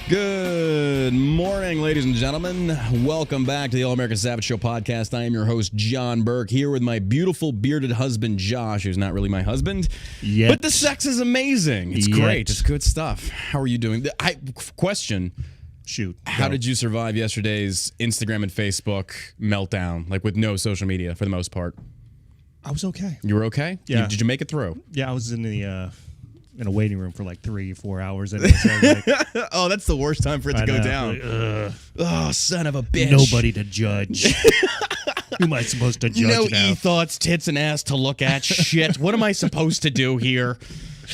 Good morning, ladies and gentlemen. Welcome back to the All American Savage Show podcast. I am your host, John Burke, here with my beautiful bearded husband, Josh, who's not really my husband. Yet. But the sex is amazing. It's great. It's good stuff. How are you doing? Question. Shoot. How did you survive yesterday's Instagram and Facebook meltdown, like with no social media for the most part? I was okay. You were okay? Yeah. Did you make it through? Yeah, I was in the in a waiting room for like 3-4 hours. Anyway, so I was like, oh, that's the worst time for it to go down. Like, oh, son of a bitch. Nobody to judge. Who am I supposed to judge now? E-thoughts, tits, and ass to look at. Shit. What am I supposed to do here?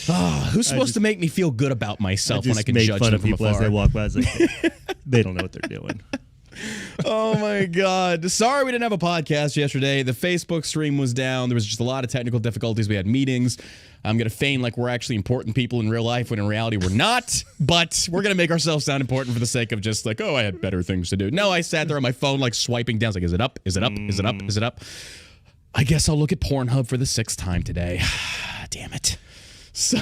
Oh, who's supposed to make me feel good about myself when I can judge them from afar? As they walk by. I was like, they don't know what they're doing. Oh my God. Sorry we didn't have a podcast yesterday. The Facebook stream was down. There was just a lot of technical difficulties. We had meetings. I'm going to feign like we're actually important people in real life when in reality we're not. But we're going to make ourselves sound important for the sake of just like, oh, I had better things to do. No, I sat there on my phone like swiping down. I was like, is it up? Is it up? Is it up? Is it up? I guess I'll look at Pornhub for the 6th time today. Damn it. So,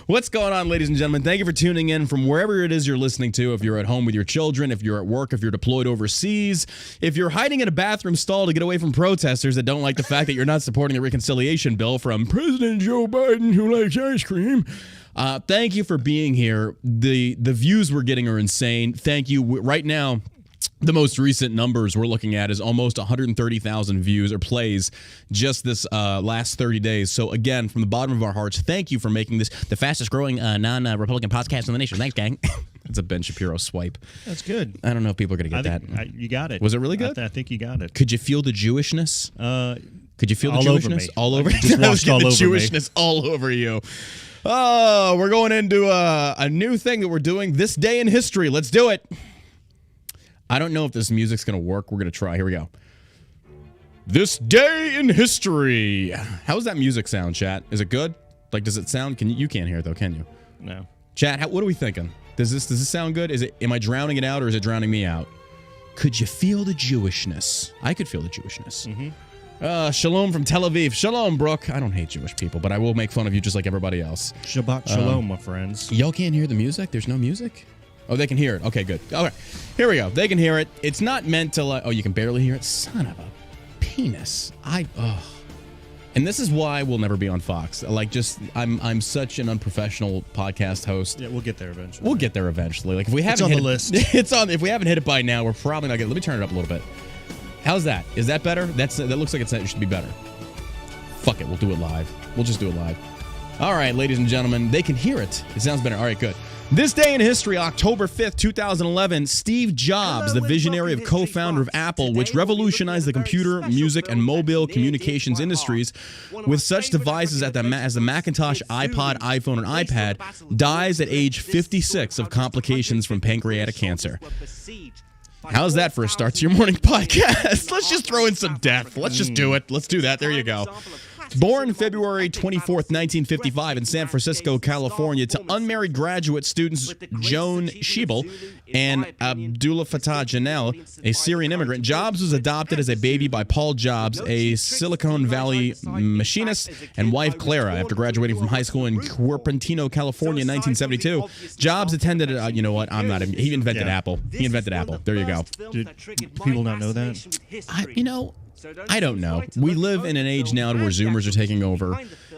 what's going on, ladies and gentlemen? Thank you for tuning in from wherever it is you're listening to. If you're at home with your children, if you're at work, if you're deployed overseas, if you're hiding in a bathroom stall to get away from protesters that don't like the fact that you're not supporting the reconciliation bill from President Joe Biden, who likes ice cream. Thank you for being here. The views we're getting are insane. Thank you. Right now, the most recent numbers we're looking at is almost 130,000 views or plays just this last 30 days. So again, from the bottom of our hearts, thank you for making this the fastest growing non-Republican podcast in the nation. Thanks, gang. That's a Ben Shapiro swipe. That's good. I don't know if people are going to get that. You got it. Was it really good? I think you got it. Could you feel the Jewishness? Could you feel the Jewishness? All over me. Just washed all over Jewishness all over you. Oh, we're going into a new thing that we're doing this day in history. Let's do it. I don't know if this music's going to work. We're going to try. Here we go. This day in history. How's that music sound, chat? Is it good? Like, does it sound? You can't hear it, though, can you? No. Chat, what are we thinking? Does this sound good? Am I drowning it out or is it drowning me out? Could you feel the Jewishness? I could feel the Jewishness. Mm-hmm. Shalom from Tel Aviv. Shalom, Brooke. I don't hate Jewish people, but I will make fun of you just like everybody else. Shabbat shalom, my friends. Y'all can't hear the music? There's no music? Oh, they can hear it. Okay, good. All right. Here we go. They can hear it. It's not meant to like... Oh, you can barely hear it? Son of a penis. And this is why we'll never be on Fox. Like, just... I'm such an unprofessional podcast host. Yeah, we'll get there eventually. We'll get there eventually. Like, if we haven't It's on the list. It's on... If we haven't hit it by now, we're probably not going to... Let me turn it up a little bit. How's that? Is that better? That looks like it should be better. Fuck it. We'll do it live. We'll just do it live. All right, ladies and gentlemen. They can hear it. It sounds better. All right, good. This day in history, October 5th, 2011, Steve Jobs, the visionary of co-founder of Apple, which revolutionized the computer, music, and mobile communications industries with such devices as the Macintosh, iPod, iPhone, and iPad, dies at age 56 of complications from pancreatic cancer. How's that for a start to your morning podcast? Let's just throw in some death. Let's just do it. Let's do that. There you go. Born February 24th, 1955 in San Francisco, California, to unmarried graduate students Joan Schiebel and Abdullah Fattah Janel, a Syrian immigrant, Jobs was adopted as a baby by Paul Jobs, a Silicon Valley machinist, and wife Clara. After graduating from high school in Cupertino, California in 1972, Jobs attended, you know what, he invented Apple. He invented Apple. There you go. Do people not know that? I don't know. We live in an age now where Zoomers are taking over,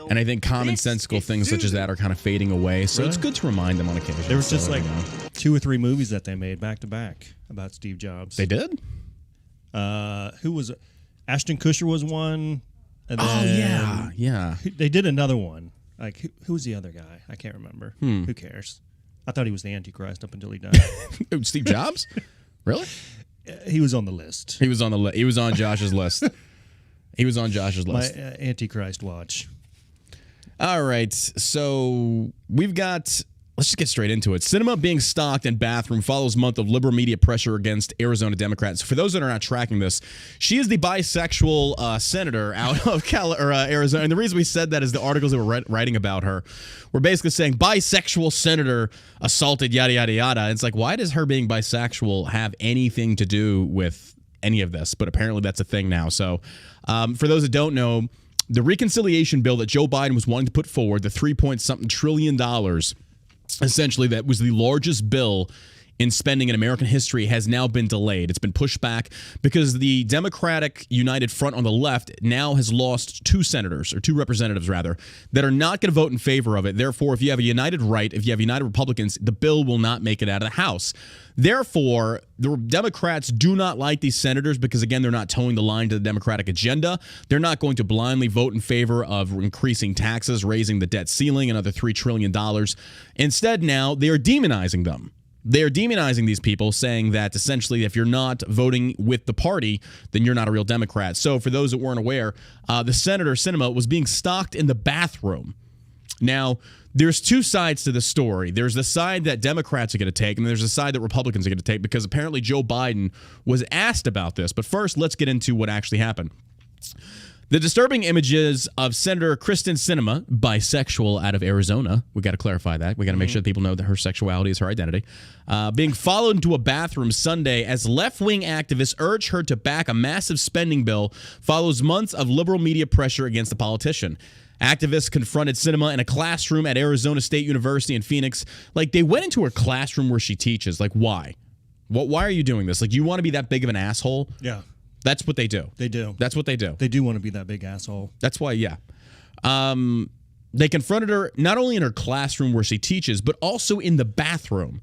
and I think commonsensical things such as that are kind of fading away, so it's good to remind them on occasion. There was just 2 or 3 movies that they made back to back about Steve Jobs. They did? Who was Ashton Kutcher was one. And then yeah. They did another one. Like, who was the other guy? I can't remember. Who cares? I thought he was the Antichrist up until he died. Steve Jobs? Really? He was on the list. He was on Josh's list. He was on Josh's list. My Antichrist watch. All right, so we've got... Let's just get straight into it. Cinema being stocked and bathroom follows month of liberal media pressure against Arizona Democrats. For those that are not tracking this, she is the bisexual senator out of Arizona. And the reason we said that is the articles that were writing about her were basically saying bisexual senator assaulted yada, yada, yada. And it's like, why does her being bisexual have anything to do with any of this? But apparently that's a thing now. So for those that don't know, the reconciliation bill that Joe Biden was wanting to put forward, the $3 point something trillion, essentially that was the largest bill in spending in American history has now been delayed. It's been pushed back because the Democratic United Front on the left now has lost two representatives rather, that are not going to vote in favor of it. Therefore, if you have a united right, if you have united Republicans, the bill will not make it out of the House. Therefore, the Democrats do not like these senators because, again, they're not towing the line to the Democratic agenda. They're not going to blindly vote in favor of increasing taxes, raising the debt ceiling, another $3 trillion. Instead, now they are demonizing them. They are demonizing these people, saying that essentially if you're not voting with the party, then you're not a real Democrat. So for those that weren't aware, the Senator Sinema was being stalked in the bathroom. Now, there's two sides to the story. There's the side that Democrats are going to take, and there's the side that Republicans are going to take, because apparently Joe Biden was asked about this. But first, let's get into what actually happened. The disturbing images of Senator Kristen Sinema, bisexual out of Arizona, we got to clarify that. We got to make sure that people know that her sexuality is her identity, being followed into a bathroom Sunday as left-wing activists urge her to back a massive spending bill follows months of liberal media pressure against the politician. Activists confronted Sinema in a classroom at Arizona State University in Phoenix. Like, they went into her classroom where she teaches. Like, why? Why are you doing this? Like, you want to be that big of an asshole? Yeah. That's what they do. They do. That's what they do. They do want to be that big asshole. That's why, yeah. They confronted her not only in her classroom where she teaches, but also in the bathroom.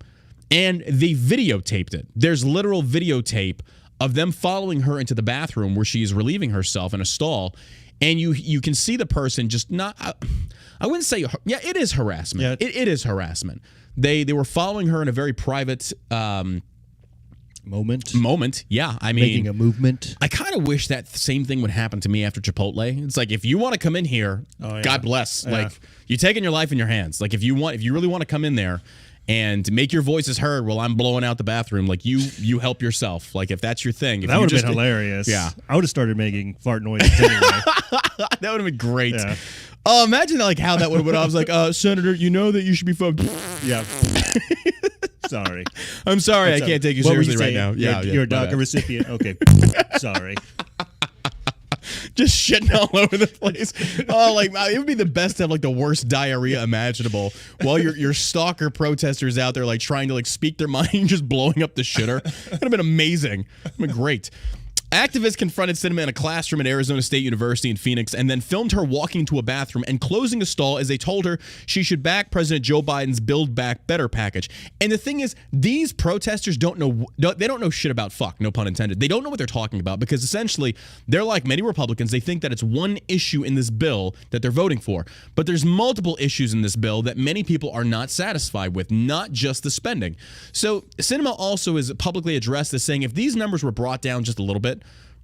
And they videotaped it. There's literal videotape of them following her into the bathroom where she's relieving herself in a stall. And you can see the person just not, I wouldn't say, yeah, it is harassment. Yeah. It is harassment. They were following her in a very private moment. Yeah, I mean, making a movement. I kind of wish that same thing would happen to me after Chipotle. It's like, if you want to come in here, God bless. Yeah. Like, you're taking your life in your hands. Like, if you really want to come in there and make your voices heard while I'm blowing out the bathroom, like, you help yourself. Like, if that's your thing. If that would have been hilarious. Yeah. I would have started making fart noises anyway. That would have been great. Yeah. Oh, imagine like how that would have been. I was like, Senator, you know that you should be fucked. Yeah. Sorry. I'm sorry. I can't take you seriously right now. You're a DACA recipient. Okay. Sorry. Just shitting all over the place. Oh, like, it would be the best to have like the worst diarrhea imaginable while your stalker protesters out there like trying to like speak their mind, just blowing up the shitter. That'd have been amazing. That'd been great. Activists confronted Sinema in a classroom at Arizona State University in Phoenix and then filmed her walking into a bathroom and closing a stall as they told her she should back President Joe Biden's Build Back Better package. And the thing is, these protesters don't know shit about fuck, no pun intended. They don't know what they're talking about, because essentially they're like many Republicans. They think that it's one issue in this bill that they're voting for. But there's multiple issues in this bill that many people are not satisfied with, not just the spending. So Sinema also has publicly addressed this, saying if these numbers were brought down just a little bit,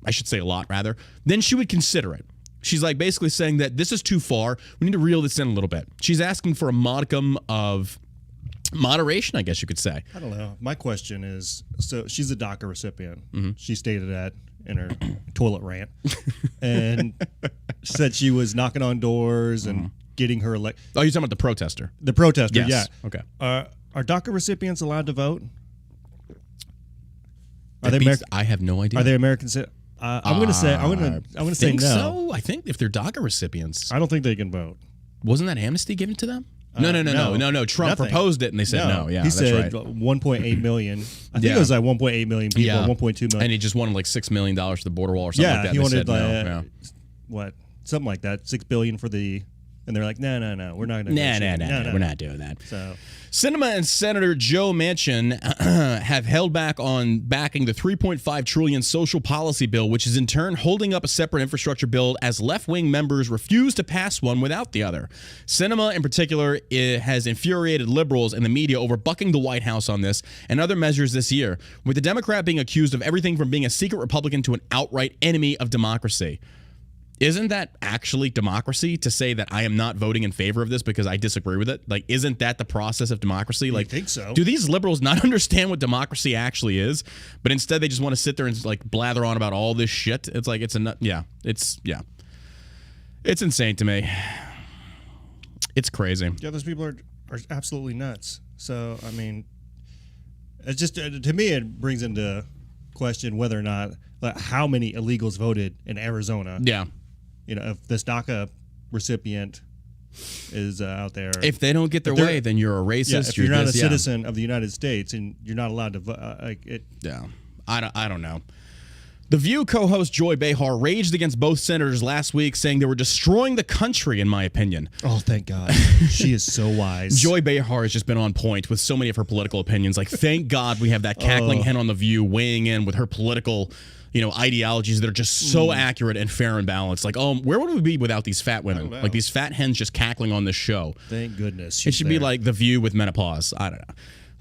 I should say a lot rather, then she would consider it. She's like basically saying that this is too far. We need to reel this in a little bit. She's asking for a modicum of moderation, I guess you could say. I don't know. My question is, so she's a DACA recipient. Mm-hmm. She stated that in her toilet rant. And said she was knocking on doors and getting her elect. Oh, you're talking about the protester? The protester, yes. Yeah. Okay. Are DACA recipients allowed to vote? I have no idea. Are they American citizens? I'm going to say no. So I think if they're DACA recipients, I don't think they can vote. Wasn't that amnesty given to them? No. Trump Nothing. proposed it, and they said no. Yeah, he that's said right. 1.8 million. I think it was like 1.8 million people, 1.2 million. And he just wanted like $6 million for the border wall or something like that. He wanted no. What, something like that, $6 billion for the. And they're like, no, we're not going to. We're not doing that. So. Sinema and Senator Joe Manchin have held back on backing the $3.5 trillion social policy bill, which is in turn holding up a separate infrastructure bill as left-wing members refuse to pass one without the other. Sinema, in particular, has infuriated liberals and the media over bucking the White House on this and other measures this year, with the Democrat being accused of everything from being a secret Republican to an outright enemy of democracy. Isn't that actually democracy, to say that I am not voting in favor of this because I disagree with it? Like, isn't that the process of democracy? Like, I think so. Do these liberals not understand what democracy actually is? But instead they just want to sit there and like blather on about all this shit. It's like, it's insane to me. It's crazy. Yeah, those people are absolutely nuts. So, I mean, it's just, to me, it brings into question whether or not, like, how many illegals voted in Arizona. Yeah. You know, if this DACA recipient is out there. If they don't get their way, then you're a racist. If you're not a citizen of the United States and you're not allowed to vote, Yeah, I don't know. The View co-host Joy Behar raged against both senators last week, saying they were destroying the country, in my opinion. Oh, thank God. She is so wise. Joy Behar has just been on point with so many of her political opinions. Like, thank God we have that cackling hen on The View weighing in with her political, ideologies that are just so accurate and fair and balanced. Like, where would we be without these fat women? Like, these fat hens just cackling on this show. Thank goodness. It should be like The View with menopause. I don't know.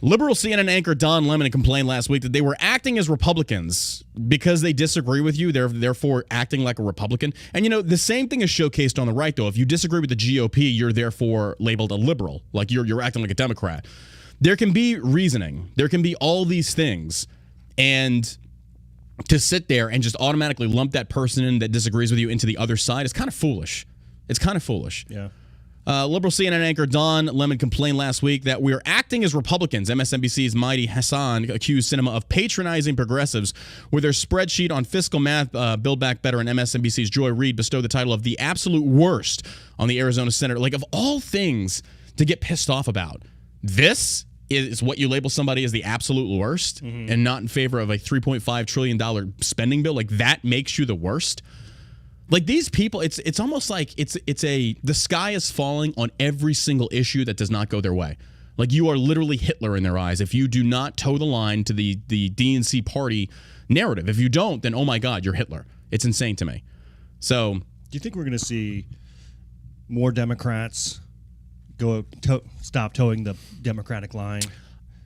Liberal CNN anchor Don Lemon complained last week that they were acting as Republicans because they disagree with you. They're therefore acting like a Republican. And, the same thing is showcased on the right, though. If you disagree with the GOP, you're therefore labeled a liberal. Like, you're acting like a Democrat. There can be reasoning. There can be all these things. And to sit there and just automatically lump that person in that disagrees with you into the other side is kind of foolish. It's kind of foolish. Yeah. Liberal CNN anchor Don Lemon complained last week that we are acting as Republicans. MSNBC's Mahdi Hassan accused Cinema of patronizing progressives with their spreadsheet on fiscal math. Build Back Better and MSNBC's Joy Reid bestowed the title of the absolute worst on the Arizona senator. Like, of all things to get pissed off about, this is what you label somebody as the absolute worst and not in favor of a $3.5 trillion spending bill. Like, that makes you the worst. Like, these people, it's almost like the sky is falling on every single issue that does not go their way. Like, you are literally Hitler in their eyes if you do not toe the line to the DNC party narrative. If you don't, then, oh my God, you're Hitler. It's insane to me. So, do you think we're going to see more Democrats stop towing the Democratic line?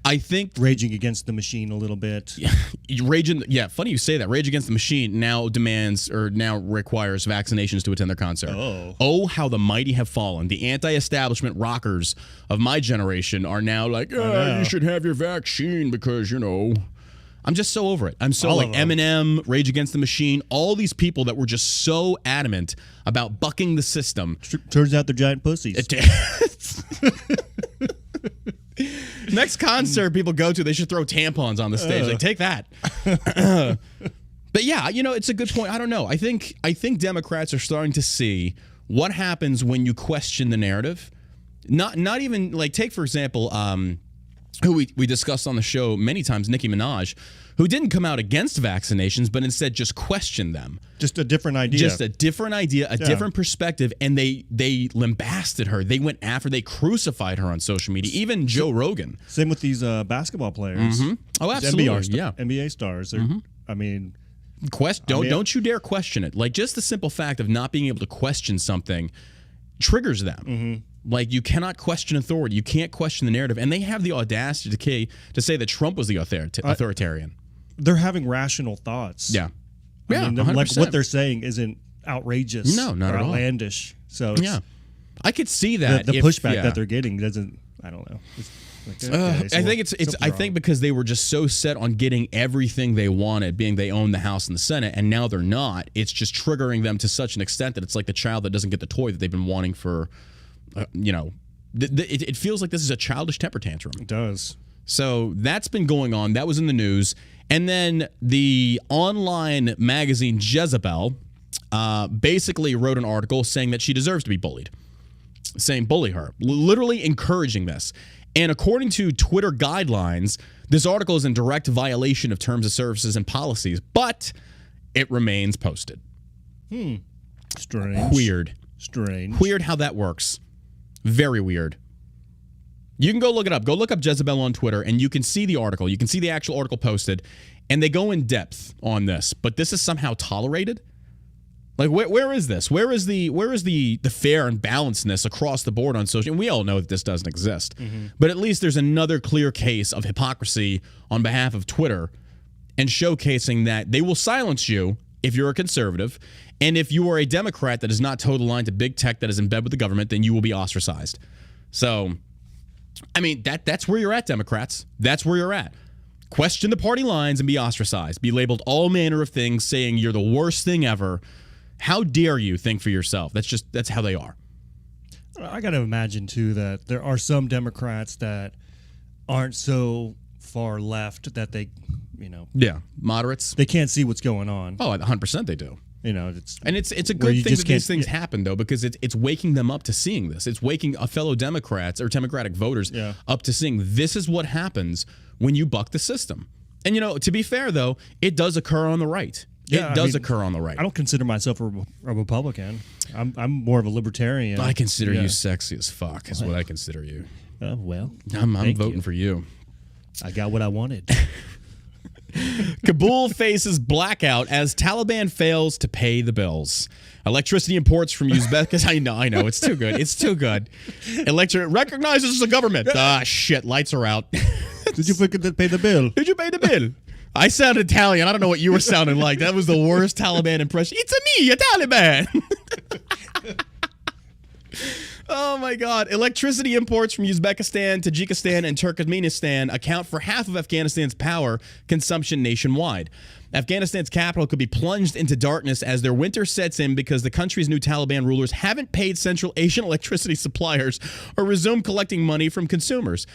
I think raging against the machine a little bit. Funny you say that. Rage Against the Machine now requires vaccinations to attend their concert. Oh, how the mighty have fallen. The anti-establishment rockers of my generation are now like, you should have your vaccine because, I'm just so over it. I'm so like Eminem, Rage Against the Machine, all these people that were just so adamant about bucking the system. Turns out they're giant pussies. Next concert people go to, they should throw tampons on the stage. Like, take that. But yeah, it's a good point. I don't know. I think Democrats are starting to see what happens when you question the narrative. Not even like, take for example, who we discussed on the show many times, Nicki Minaj, who didn't come out against vaccinations, but instead just questioned them. Just a different idea. Just a different idea, different perspective, and they lambasted her. They went after, they crucified her on social media, even Joe Rogan. Same with these basketball players. Oh, absolutely. NBA stars. I mean... Don't you dare question it. Like, just the simple fact of not being able to question something triggers them. Like, you cannot question authority. You can't question the narrative. And they have the audacity to say that Trump was the authoritarian. They're having rational thoughts. Yeah. I mean, like, what they're saying isn't outrageous. No, not or at all. Outlandish. So I could see that. The pushback that they're getting doesn't, I don't know. I think because they were just so set on getting everything they wanted, being they own the House and the Senate, and now they're not. It's just triggering them to such an extent that it's like the child that doesn't get the toy that they've been wanting for, it feels like this is a childish temper tantrum. It does. So that's been going on. That was in the news. And then the online magazine Jezebel basically wrote an article saying that she deserves to be bullied, saying bully her, literally encouraging this. And according to Twitter guidelines, this article is in direct violation of terms of services and policies, but it remains posted. Strange. Weird how that works. Very weird. You can go look it up. Go look up Jezebel on Twitter, and you can see the article. You can see the actual article posted, and they go in depth on this. But this is somehow tolerated? Like, where is this? Where is the fair and balancedness across the board on social? And we all know that this doesn't exist. But at least there's another clear case of hypocrisy on behalf of Twitter and showcasing that they will silence you if you're a conservative. And if you are a Democrat that is not toe the line to big tech that is in bed with the government, then you will be ostracized. So, I mean, that's where you're at, Democrats. That's where you're at. Question the party lines and be ostracized. Be labeled all manner of things, saying you're the worst thing ever. How dare you think for yourself? That's how they are. I got to imagine, too, that there are some Democrats that aren't so far left that they, Yeah, moderates. They can't see what's going on. Oh, 100% they do. It's a good thing that these things happen, though, because it's waking them up to seeing this. It's waking fellow Democrats or Democratic voters up to seeing this is what happens when you buck the system. And, to be fair, though, it does occur on the right. Yeah, it does occur on the right. I don't consider myself a Republican. I'm more of a libertarian. I consider you sexy as fuck is what I consider you. Well, I'm voting for you. I got what I wanted. Kabul faces blackout as Taliban fails to pay the bills. Electricity imports from Uzbekistan. I know. It's too good. It's too good. Recognizes the government. Shit. Lights are out. Did you forget to pay the bill? Did you pay the bill? I sound Italian. I don't know what you were sounding like. That was the worst Taliban impression. It's me, a Taliban. Oh, my God. Electricity imports from Uzbekistan, Tajikistan, and Turkmenistan account for half of Afghanistan's power consumption nationwide. Afghanistan's capital could be plunged into darkness as their winter sets in because the country's new Taliban rulers haven't paid Central Asian electricity suppliers or resumed collecting money from consumers.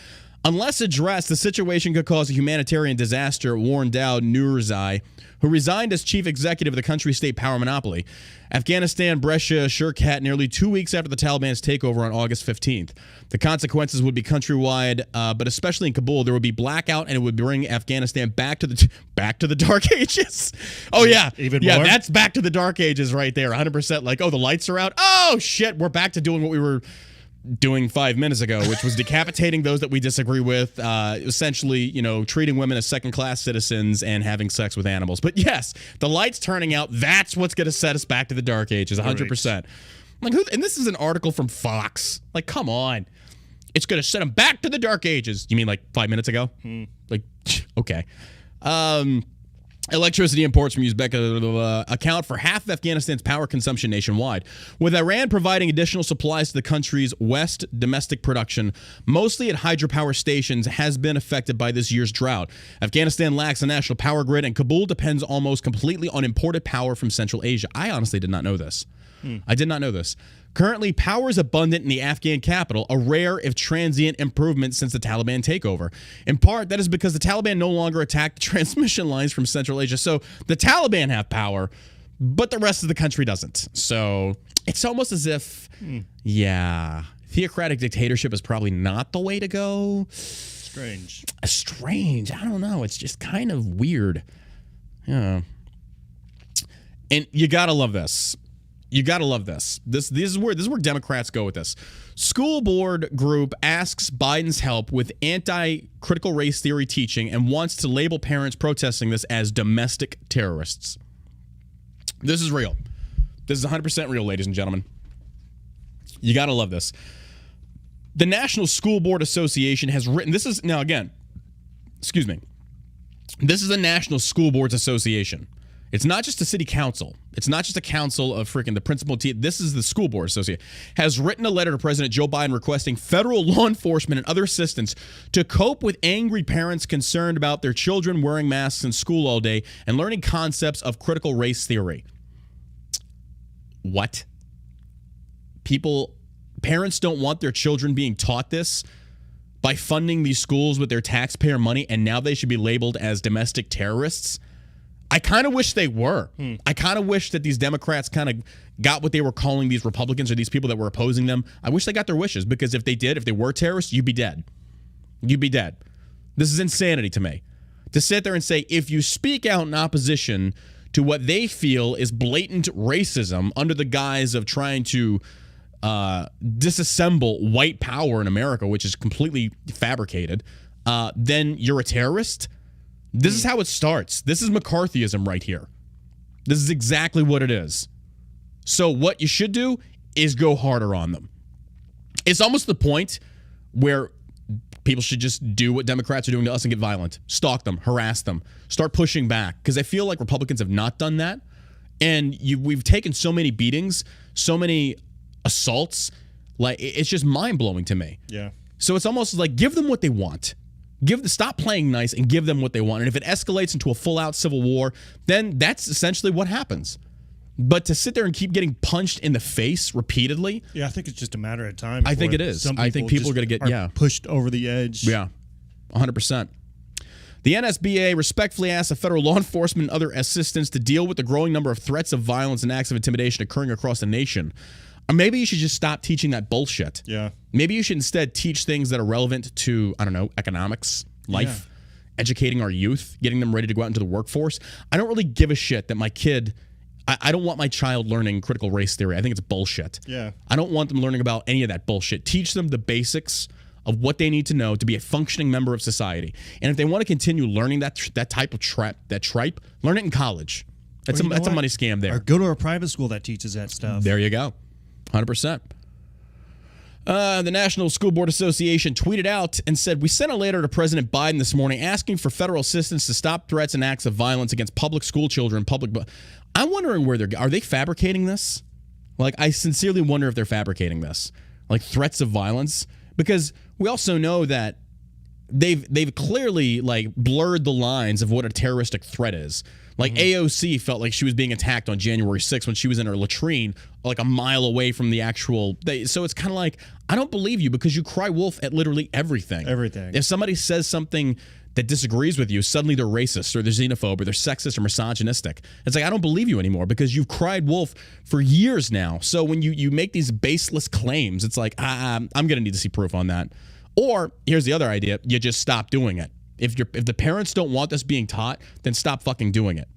Unless addressed, the situation could cause a humanitarian disaster, warned Daud Nurzai, who resigned as chief executive of the country's state power monopoly. Afghanistan Brescia Shirkat nearly 2 weeks after the Taliban's takeover on August 15th. The consequences would be countrywide, but especially in Kabul, there would be blackout, and it would bring Afghanistan back to the dark ages. Oh yeah, even more. That's back to the dark ages right there. 100%. Like, the lights are out. Oh shit, we're back to doing what we were doing 5 minutes ago, which was decapitating those that we disagree with, essentially, treating women as second-class citizens and having sex with animals. But yes, the lights turning out, that's what's going to set us back to the dark ages, 100%. Like, and this is an article from Fox. Like, come on. It's going to set them back to the dark ages. You mean like 5 minutes ago? Like, okay. Electricity imports from Uzbekistan account for half of Afghanistan's power consumption nationwide. With Iran providing additional supplies to the country's west, domestic production, mostly at hydropower stations, has been affected by this year's drought. Afghanistan lacks a national power grid, and Kabul depends almost completely on imported power from Central Asia. I honestly did not know this. I did not know this. Currently, power is abundant in the Afghan capital, a rare if transient improvement since the Taliban takeover. In part, that is because the Taliban no longer attack the transmission lines from Central Asia. So the Taliban have power, but the rest of the country doesn't. So it's almost as if, theocratic dictatorship is probably not the way to go. Strange. I don't know. It's just kind of weird. Yeah. And you gotta love this. This is where Democrats go with this. School board group asks Biden's help with anti-critical race theory teaching and wants to label parents protesting this as domestic terrorists. This is real. This is 100% real, ladies and gentlemen. You got to love this. The National School Board Association has written, this is the National School Boards Association. It's not just a city council. It's not just a council of freaking the principal team. This is the School Board Association. Has written a letter to President Joe Biden requesting federal law enforcement and other assistance to cope with angry parents concerned about their children wearing masks in school all day and learning concepts of critical race theory. What? Parents don't want their children being taught this by funding these schools with their taxpayer money, and now they should be labeled as domestic terrorists? I kind of wish they were. I kind of wish that these Democrats kind of got what they were calling these Republicans or these people that were opposing them. I wish they got their wishes, because if they were terrorists, you'd be dead. You'd be dead. This is insanity to me. To sit there and say, if you speak out in opposition to what they feel is blatant racism under the guise of trying to disassemble white power in America, which is completely fabricated, then you're a terrorist. This is how it starts. This is McCarthyism right here. This is exactly what it is. So what you should do is go harder on them. It's almost the point where people should just do what Democrats are doing to us and get violent. Stalk them, harass them, start pushing back. Because I feel like Republicans have not done that. And we've taken so many beatings, so many assaults. Like, it's just mind-blowing to me. Yeah. So it's almost like, give them what they want. Stop playing nice and give them what they want. And if it escalates into a full-out civil war, then that's essentially what happens. But to sit there and keep getting punched in the face repeatedly. Yeah, I think it's just a matter of time. I think it is. I think people are going to get pushed over the edge. Yeah, 100%. The NSBA respectfully asks the federal law enforcement and other assistants to deal with the growing number of threats of violence and acts of intimidation occurring across the nation. Or maybe you should just stop teaching that bullshit. Yeah. Maybe you should instead teach things that are relevant to, I don't know, economics, life, educating our youth, getting them ready to go out into the workforce. I don't really give a shit that my kid... I don't want my child learning critical race theory. I think it's bullshit. Yeah. I don't want them learning about any of that bullshit. Teach them the basics of what they need to know to be a functioning member of society. And if they want to continue learning that type of tripe, learn it in college. That's a money scam there. Or go to a private school that teaches that stuff. There you go. 100%. The National School Board Association tweeted out and said, we sent a letter to President Biden this morning asking for federal assistance to stop threats and acts of violence against public school children. I'm wondering where are they fabricating this? Like, I sincerely wonder if they're fabricating this. Like, threats of violence. Because we also know that they've clearly, like, blurred the lines of what a terroristic threat is. Like, AOC felt like she was being attacked on January 6th when she was in her latrine, like a mile away from the actual... So it's kind of like, I don't believe you because you cry wolf at literally everything. Everything. If somebody says something that disagrees with you, suddenly they're racist or they're xenophobe or they're sexist or misogynistic. It's like, I don't believe you anymore because you've cried wolf for years now. So when you make these baseless claims, it's like, I'm going to need to see proof on that. Or here's the other idea. You just stop doing it. If the parents don't want this being taught, then stop fucking doing it.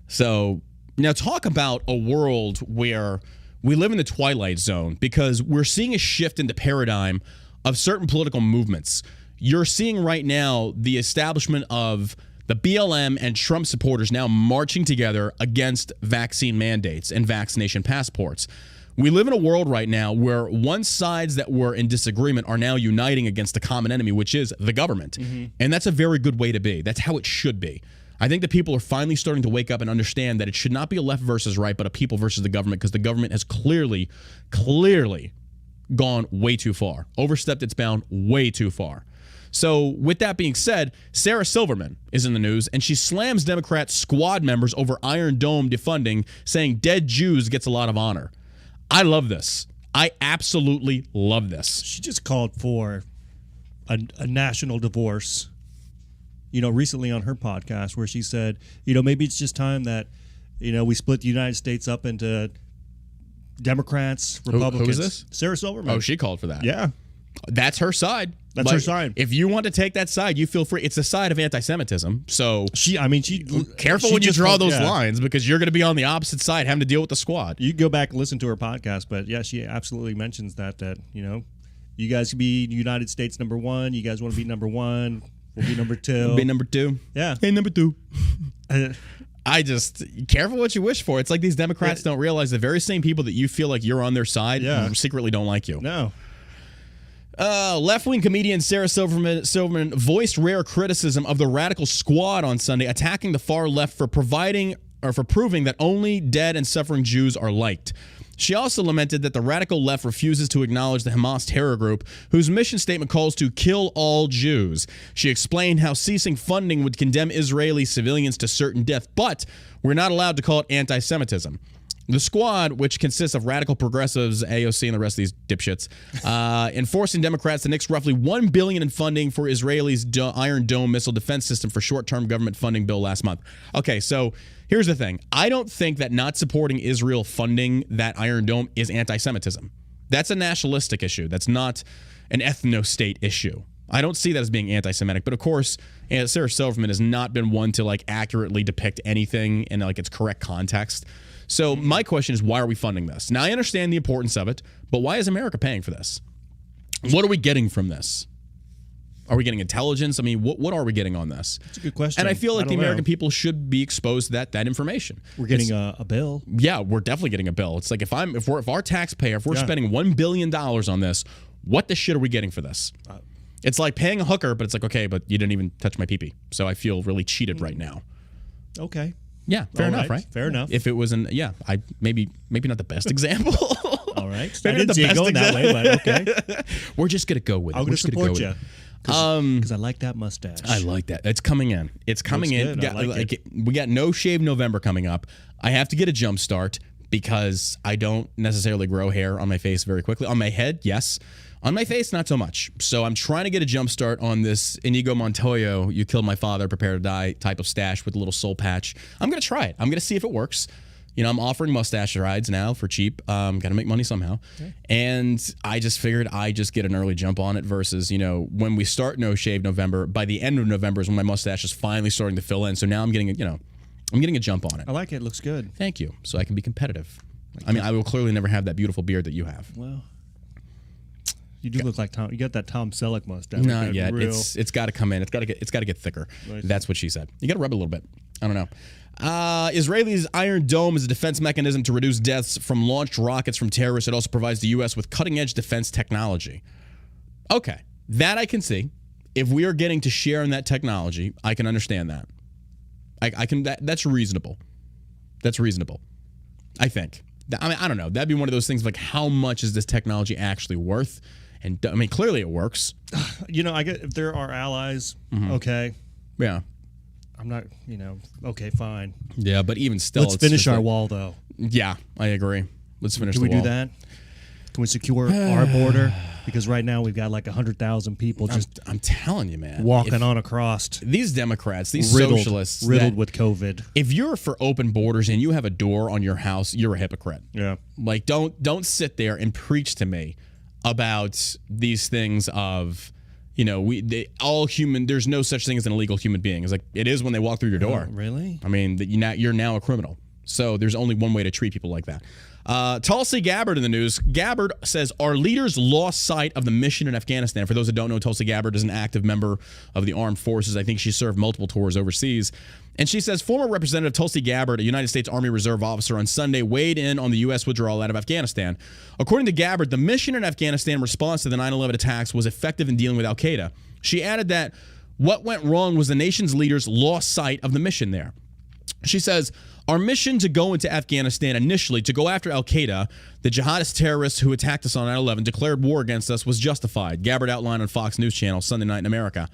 So now talk about a world where we live in the twilight zone because we're seeing a shift in the paradigm of certain political movements. You're seeing right now the establishment of the BLM and Trump supporters now marching together against vaccine mandates and vaccination passports. We live in a world right now where one sides that were in disagreement are now uniting against the common enemy, which is the government. And that's a very good way to be. That's how it should be. I think that people are finally starting to wake up and understand that it should not be a left versus right, but a people versus the government, because the government has clearly gone way too far, overstepped its bound way too far. So with that being said, Sarah Silverman is in the news, and she slams Democrat squad members over Iron Dome defunding, saying dead Jews gets a lot of honor. I love this. I absolutely love this. She just called for a national divorce, recently on her podcast where she said, maybe it's just time that, we split the United States up into Democrats, Republicans. Who is this? Sarah Silverman. Oh, she called for that. Yeah. That's her side. That's her side. If you want to take that side, you feel free. It's a side of anti-Semitism. So she careful when you draw those lines, because you're going to be on the opposite side having to deal with the squad. You go back and listen to her podcast, but yeah, she absolutely mentions that you guys could be United States number one. You guys want to be number one. We'll be number two. Be number two. Yeah. Hey, number two. I just, careful what you wish for. It's like these Democrats don't realize the very same people that you feel like you're on their side secretly don't like you. No. Left-wing comedian Sarah Silverman voiced rare criticism of the radical squad on Sunday, attacking the far left for proving that only dead and suffering Jews are liked. She also lamented that the radical left refuses to acknowledge the Hamas terror group, whose mission statement calls to kill all Jews. She explained how ceasing funding would condemn Israeli civilians to certain death, but we're not allowed to call it anti-Semitism. The squad, which consists of radical progressives, AOC, and the rest of these dipshits, enforcing Democrats to nix roughly $1 billion in funding for Israel's Iron Dome missile defense system for short-term government funding bill last month. Okay, so here's the thing. I don't think that not supporting Israel funding that Iron Dome is anti-Semitism. That's a nationalistic issue. That's not an ethno-state issue. I don't see that as being anti-Semitic, but of course, Sarah Silverman has not been one to accurately depict anything in its correct context. So my question is, why are we funding this? Now, I understand the importance of it, but why is America paying for this? What are we getting from this? Are we getting intelligence? I mean, what are we getting on this? That's a good question. And I feel like the American people should be exposed to that information. We're getting a bill. Yeah, we're definitely getting a bill. It's like if our taxpayer, if we're spending $1 billion on this, what the shit are we getting for this? It's like paying a hooker, but it's like, okay, but you didn't even touch my pee-pee. So I feel really cheated right now. Okay. Yeah, fair enough, right? Fair enough. If it was I maybe not the best example. All right. Maybe I didn't see it going that way, but okay. We're just gonna go with it. I'm gonna support you. Because I like that mustache. I like that. It's coming in. It's coming in. Good. I like it. We got No Shave November coming up. I have to get a jump start. because I don't necessarily grow hair on my face very quickly. On my head, yes. On my face, not so much. So I'm trying to get a jump start on this Inigo Montoya, you killed my father, prepare to die type of stash with a little soul patch. I'm going to try it. I'm going to see if it works. You know, I'm offering mustache rides now for cheap. Got to make money somehow. Okay. And I just figured I just get an early jump on it versus, you know, when we start No Shave November, by the end of November is when my mustache is finally starting to fill in. So now I'm getting, I'm getting a jump on it. I like it. It looks good. Thank you. So I can be competitive. I mean, I will clearly never have that beautiful beard that you have. Well, you do look like Tom. You got that Tom Selleck mustache. Not yet. It's got to come in. It's got to get thicker. Nice. That's what she said. You got to rub it a little bit. I don't know. Israelis' Iron Dome is a defense mechanism to reduce deaths from launched rockets from terrorists. It also provides the U.S. with cutting-edge defense technology. Okay, that I can see. If we are getting to share in that technology, I can understand that. I can. That's reasonable. That's reasonable. I think. I mean, I don't know. That'd be one of those things like, how much is this technology actually worth? And I mean, clearly it works. You know, I get if there are allies, okay. Yeah. I'm not, okay, fine. Yeah, but even still, let's finish our wall, though. Yeah, I agree. Let's finish the wall. Can we do that? Can we secure our border? Because right now we've got like 100,000 people just I'm telling you, man, walking on across. These Democrats, these socialists. Riddled with COVID. If you're for open borders and you have a door on your house, you're a hypocrite. Yeah. Like, don't sit there and preach to me about these things of... all human. There's no such thing as an illegal human being. It's like it is when they walk through your door. Really? I mean, you're now a criminal. So there's only one way to treat people like that. Tulsi Gabbard in the news. Gabbard says our leaders lost sight of the mission in Afghanistan. For those that don't know, Tulsi Gabbard is an active member of the armed forces. I think she served multiple tours overseas. And she says former Representative Tulsi Gabbard, a United States Army Reserve officer, on Sunday weighed in on the U.S. withdrawal out of Afghanistan. According to Gabbard, the mission in Afghanistan in response to the 9/11 attacks was effective in dealing with al-Qaeda. She added that what went wrong was the nation's leaders lost sight of the mission there. She says, our mission to go into Afghanistan initially to go after al-Qaeda, the jihadist terrorists who attacked us on 9/11, declared war against us, was justified. Gabbard outlined on Fox News Channel Sunday night in America.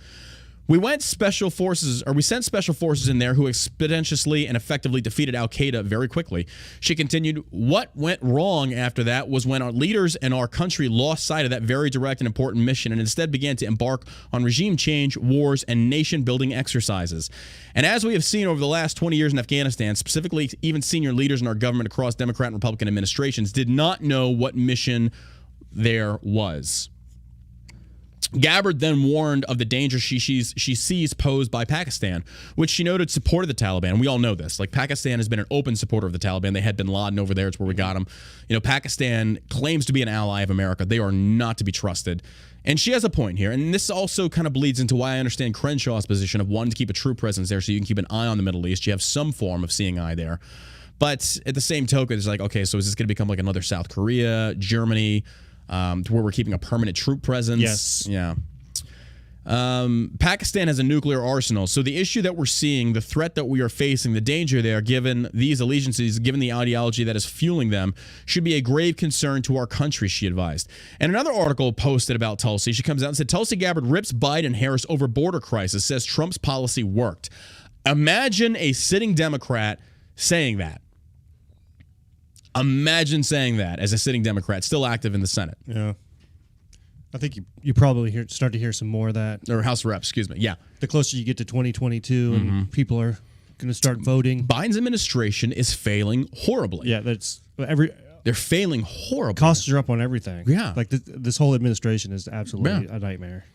We sent special forces in there who expeditiously and effectively defeated al-Qaeda very quickly. She continued, what went wrong after that was when our leaders and our country lost sight of that very direct and important mission and instead began to embark on regime change, wars, and nation-building exercises. And as we have seen over the last 20 years in Afghanistan, specifically even senior leaders in our government across Democrat and Republican administrations did not know what mission there was. Gabbard then warned of the danger she sees posed by Pakistan, which she noted supported the Taliban. We all know this. Like, Pakistan has been an open supporter of the Taliban. They had bin Laden over there. It's where we got him. Pakistan claims to be an ally of America. They are not to be trusted. And she has a point here. And this also kind of bleeds into why I understand Crenshaw's position of wanting to keep a true presence there so you can keep an eye on the Middle East. You have some form of seeing eye there. But at the same token, it's like, okay, so is this going to become like another South Korea, Germany, to where we're keeping a permanent troop presence? Yes. Yeah. Pakistan has a nuclear arsenal. So the issue that we're seeing, the threat that we are facing, the danger there, given these allegiances, given the ideology that is fueling them, should be a grave concern to our country, she advised. And another article posted about Tulsi, she comes out and said, Tulsi Gabbard rips Biden and Harris over border crisis, says Trump's policy worked. Imagine a sitting Democrat saying that. Imagine saying that as a sitting Democrat, still active in the Senate. Yeah. I think you probably start to hear some more of that. Or House of Reps, excuse me. Yeah. The closer you get to 2022 and people are going to start voting. Biden's administration is failing horribly. Yeah, they're failing horribly. Costs are up on everything. Yeah. Like this whole administration is absolutely a nightmare.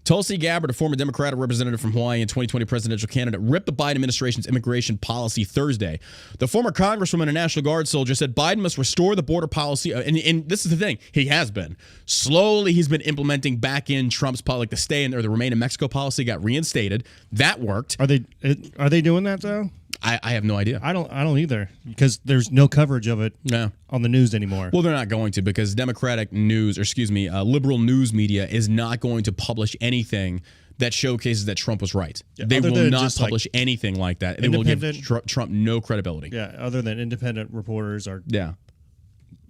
Tulsi Gabbard, a former Democratic representative from Hawaii and 2020 presidential candidate, ripped the Biden administration's immigration policy Thursday. The former congresswoman and National Guard soldier said Biden must restore the border policy. And this is the thing. He has been. Slowly, he's been implementing back in Trump's like the stay in or the remain in Mexico policy got reinstated. That worked. Are they doing that, though? I have no idea. I don't either, because there's no coverage of it on the news anymore. Well, they're not going to, because Democratic news, liberal news media is not going to publish anything that showcases that Trump was right. Yeah, they will not publish anything like that. They will give Trump no credibility. Yeah, other than independent reporters or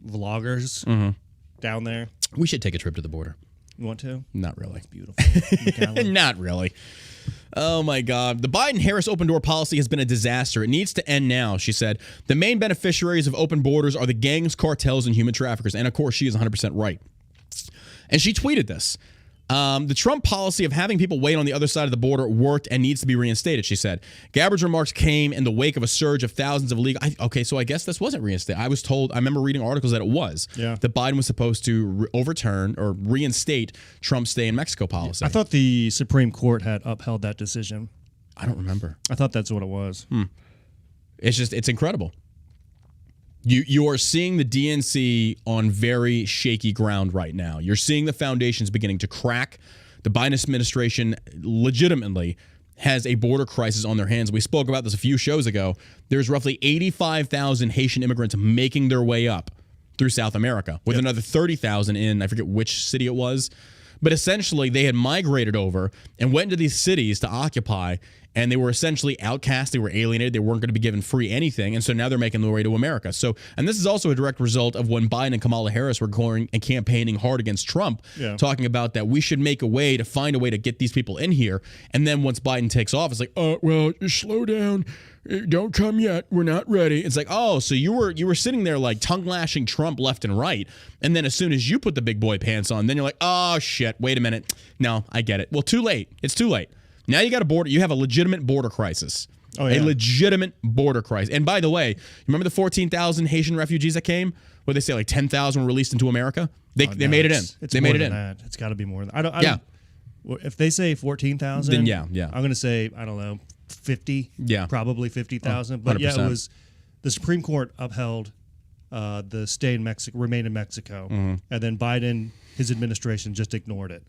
vloggers down there. We should take a trip to the border. You want to? Not really. It's beautiful. Not really. Oh, my God. The Biden-Harris open door policy has been a disaster. It needs to end now, she said. The main beneficiaries of open borders are the gangs, cartels, and human traffickers. And, of course, she is 100% right. And she tweeted this. The Trump policy of having people wait on the other side of the border worked and needs to be reinstated, she said. Gabbard's remarks came in the wake of a surge of thousands of illegal... Okay, so I guess this wasn't reinstated. I remember reading articles that it was. Yeah. That Biden was supposed to overturn or reinstate Trump's stay in Mexico policy. I thought the Supreme Court had upheld that decision. I don't remember. I thought that's what it was. It's incredible. You are seeing the DNC on very shaky ground right now. You're seeing the foundations beginning to crack. The Biden administration legitimately has a border crisis on their hands. We spoke about this a few shows ago. There's roughly 85,000 Haitian immigrants making their way up through South America, with another 30,000 in, I forget which city it was. But essentially, they had migrated over and went into these cities to occupy, and they were essentially outcast. They were alienated. They weren't going to be given free anything, and so now they're making their way to America. So, and this is also a direct result of when Biden and Kamala Harris were going and campaigning hard against Trump, talking about that we should make a way to find a way to get these people in here. And then once Biden takes off, it's like, well, slow down. Don't come yet. We're not ready. It's like, oh, so you were sitting there like tongue lashing Trump left and right. And then as soon as you put the big boy pants on, then you're like, oh, shit, wait a minute. No, I get it. Well, too late. It's too late. Now you got you have a legitimate border crisis. Oh, yeah. A legitimate border crisis. And by the way, you remember the 14,000 Haitian refugees that came? Where they say like 10,000 were released into America? They made it in. It's they more made it than in. that. It's got to be more than that. I don't, if they say 14,000, then yeah. I'm going to say, I don't know, 50. Yeah. Probably 50,000. But 100%. yeah, it was the Supreme Court upheld the stay in Mexico, remain in Mexico. Mm-hmm. And then Biden, his administration just ignored it.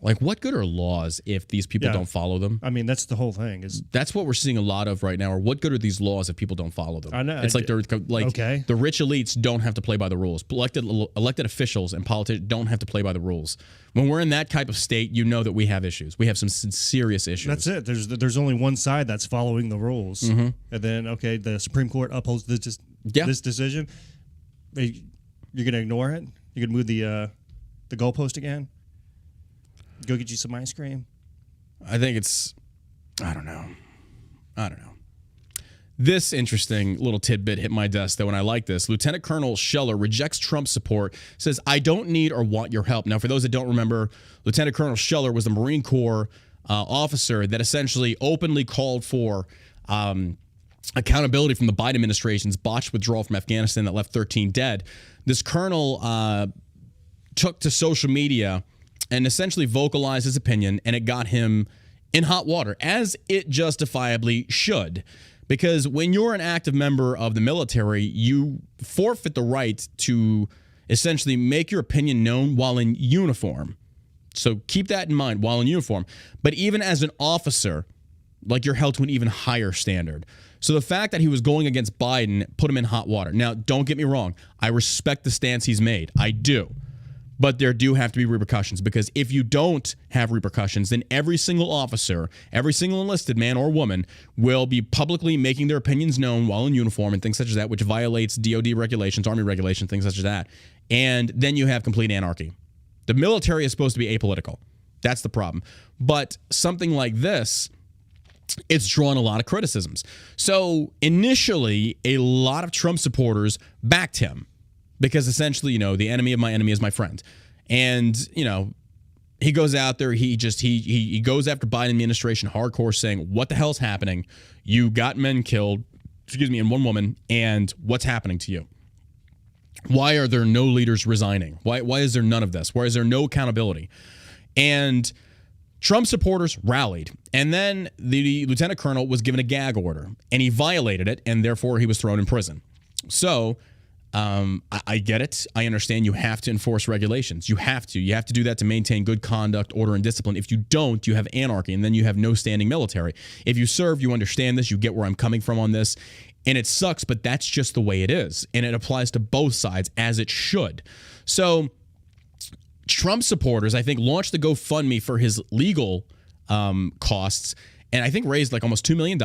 Like, what good are laws if these people don't follow them? I mean, that's the whole thing. That's what we're seeing a lot of right now. Or what good are these laws if people don't follow them? I know. It's like they're like the rich elites don't have to play by the rules. Elected officials and politicians don't have to play by the rules. When we're in that type of state, you know that we have issues. We have some serious issues. That's it. There's only one side that's following the rules, and then the Supreme Court upholds this decision. You're gonna ignore it. You're gonna move the goalpost again. Go get you some ice cream. I think I don't know. This interesting little tidbit hit my desk, though, and I like this. Lieutenant Colonel Scheller rejects Trump's support, says, I don't need or want your help. Now, for those that don't remember, Lieutenant Colonel Scheller was the Marine Corps officer that essentially openly called for accountability from the Biden administration's botched withdrawal from Afghanistan that left 13 dead. This colonel took to social media and essentially vocalized his opinion, and it got him in hot water, as it justifiably should. Because when you're an active member of the military, you forfeit the right to essentially make your opinion known while in uniform. So keep that in mind while in uniform. But even as an officer, like, you're held to an even higher standard. So the fact that he was going against Biden put him in hot water. Now, don't get me wrong. I respect the stance he's made. I do. But there do have to be repercussions, because if you don't have repercussions, then every single officer, every single enlisted man or woman will be publicly making their opinions known while in uniform and things such as that, which violates DOD regulations, Army regulations, things such as that. And then you have complete anarchy. The military is supposed to be apolitical. That's the problem. But something like this, it's drawn a lot of criticisms. So initially, a lot of Trump supporters backed him. Because essentially, the enemy of my enemy is my friend. And, he goes out there, he goes after Biden administration hardcore, saying, what the hell's happening? You got men killed, and one woman, and what's happening to you? Why are there no leaders resigning? Why is there none of this? Why is there no accountability? And Trump supporters rallied. And then the lieutenant colonel was given a gag order, and he violated it, and therefore he was thrown in prison. So I get it. I understand you have to enforce regulations. You have to do that to maintain good conduct, order, and discipline. If you don't, you have anarchy, and then you have no standing military. If you serve, you understand this. You get where I'm coming from on this. And it sucks, but that's just the way it is. And it applies to both sides, as it should. So Trump supporters, I think, launched the GoFundMe for his legal costs, and I think raised like almost $2 million.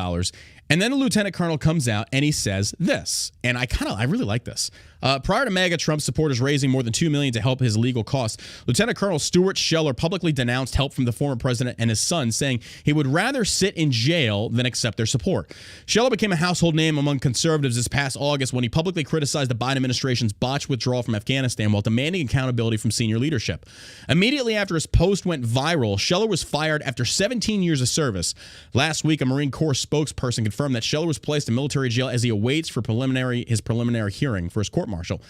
And then the lieutenant colonel comes out and he says this, and I really like this. Prior to MAGA Trump supporters raising more than $2 million to help his legal costs, Lieutenant Colonel Stuart Scheller publicly denounced help from the former president and his son, saying he would rather sit in jail than accept their support. Scheller became a household name among conservatives this past August when he publicly criticized the Biden administration's botched withdrawal from Afghanistan while demanding accountability from senior leadership. Immediately after his post went viral, Scheller was fired after 17 years of service. Last week, a Marine Corps spokesperson confirmed that Scheller was placed in military jail as he awaits for his preliminary hearing for his court-martial.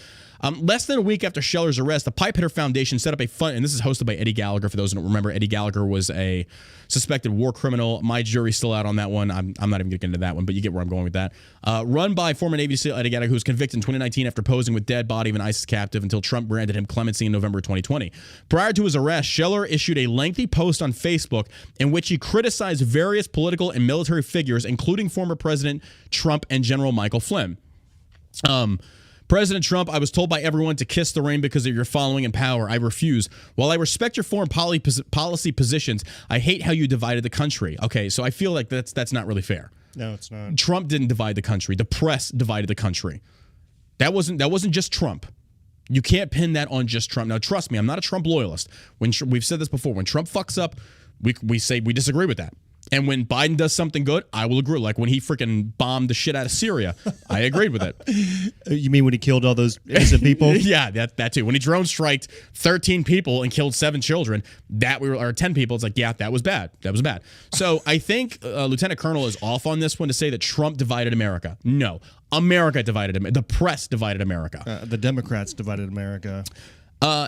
Less than a week after Scheller's arrest, the Pipe Hitter Foundation set up a fund, and this is hosted by Eddie Gallagher. For those who don't remember, Eddie Gallagher was a suspected war criminal. My jury's still out on that one. I'm not even going to get into that one, but you get where I'm going with that. Run by former Navy SEAL Eddie Gallagher, who was convicted in 2019 after posing with dead body of an ISIS captive until Trump granted him clemency in November 2020. Prior to his arrest, Scheller issued a lengthy post on Facebook in which he criticized various political and military figures, including former President Trump and General Michael Flynn. President Trump, I was told by everyone to kiss the ring because of your following and power. I refuse. While I respect your foreign policy positions, I hate how you divided the country. Okay, so I feel like that's not really fair. No, it's not. Trump didn't divide the country. The press divided the country. That wasn't just Trump. You can't pin that on just Trump. Now, trust me, I'm not a Trump loyalist. We've said this before. When Trump fucks up, we say we disagree with that. And when Biden does something good, I will agree. Like when he freaking bombed the shit out of Syria, I agreed with it. You mean when he killed all those innocent people? Yeah, that too. When he drone striked 13 people and killed 7 children, or 10 people, it's like, yeah, that was bad. That was bad. So I think Lieutenant Colonel is off on this one to say that Trump divided America. No, America divided America. The press divided America. The Democrats divided America.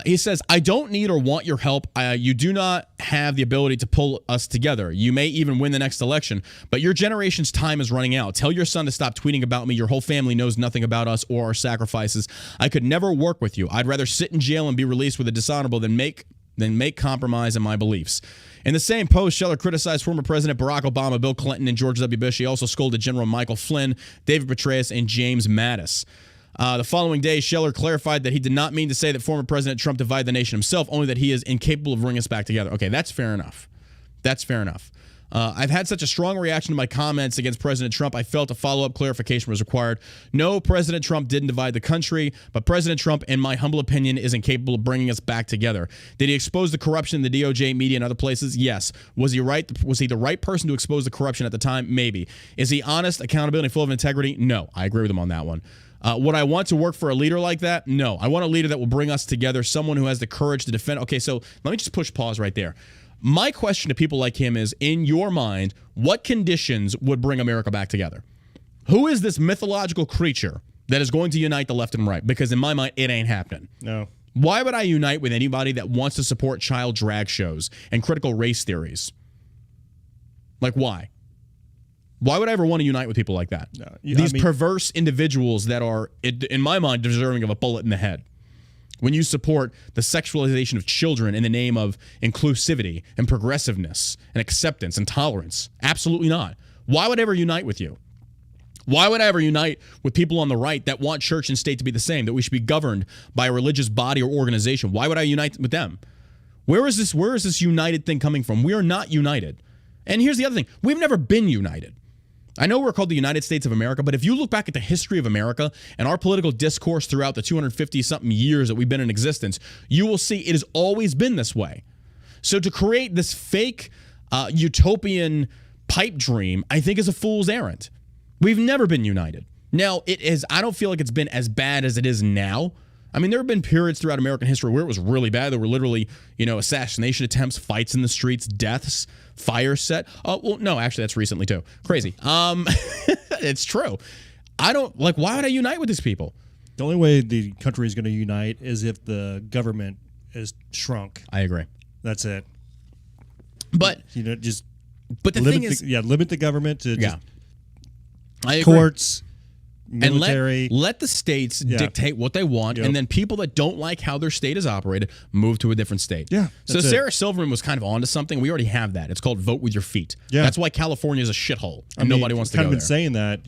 He says, I don't need or want your help. You do not have the ability to pull us together. You may even win the next election, but your generation's time is running out. Tell your son to stop tweeting about me. Your whole family knows nothing about us or our sacrifices. I could never work with you. I'd rather sit in jail and be released with a dishonorable than make compromise in my beliefs. In the same post, Scheller criticized former President Barack Obama, Bill Clinton, and George W. Bush. He also scolded General Michael Flynn, David Petraeus, and James Mattis. The following day, Scheller clarified that he did not mean to say that former President Trump divided the nation himself, only that he is incapable of bringing us back together. Okay, that's fair enough. That's fair enough. I've had such a strong reaction to my comments against President Trump, I felt a follow-up clarification was required. No, President Trump didn't divide the country, but President Trump, in my humble opinion, is incapable of bringing us back together. Did he expose the corruption in the DOJ, media, and other places? Yes. Was he right? Was he the right person to expose the corruption at the time? Maybe. Is he honest, accountability, full of integrity? No. I agree with him on that one. Would I want to work for a leader like that? No. I want a leader that will bring us together, someone who has the courage to defend. Okay, so let me just push pause right there. My question to people like him is, in your mind, what conditions would bring America back together? Who is this mythological creature that is going to unite the left and right? Because in my mind, it ain't happening. No. Why would I unite with anybody that wants to support child drag shows and critical race theories? Like, why? Why would I ever want to unite with people like that? No, These perverse individuals that are, in my mind, deserving of a bullet in the head. When you support the sexualization of children in the name of inclusivity and progressiveness and acceptance and tolerance. Absolutely not. Why would I ever unite with you? Why would I ever unite with people on the right that want church and state to be the same, that we should be governed by a religious body or organization? Why would I unite with them? Where is this united thing coming from? We are not united. And here's the other thing. We've never been united. I know we're called the United States of America, but if you look back at the history of America and our political discourse throughout the 250-something years that we've been in existence, you will see it has always been this way. So to create this fake utopian pipe dream, I think is a fool's errand. We've never been united. Now, I don't feel like it's been as bad as it is now. I mean, there have been periods throughout American history where it was really bad. There were literally, assassination attempts, fights in the streets, deaths, fires set. Oh, well, no, actually, that's recently too. Crazy. It's true. Why would I unite with these people? The only way the country is going to unite is if the government is shrunk. I agree. That's it. But but the thing is, limit the government to just I agree. Courts. Military. And let the states dictate what they want, and then people that don't like how their state is operated move to a different state. Yeah. So Sarah Silverman was kind of onto something. We already have that. It's called vote with your feet. Yeah. That's why California is a shithole, and nobody wants to go there. Kind of been saying that,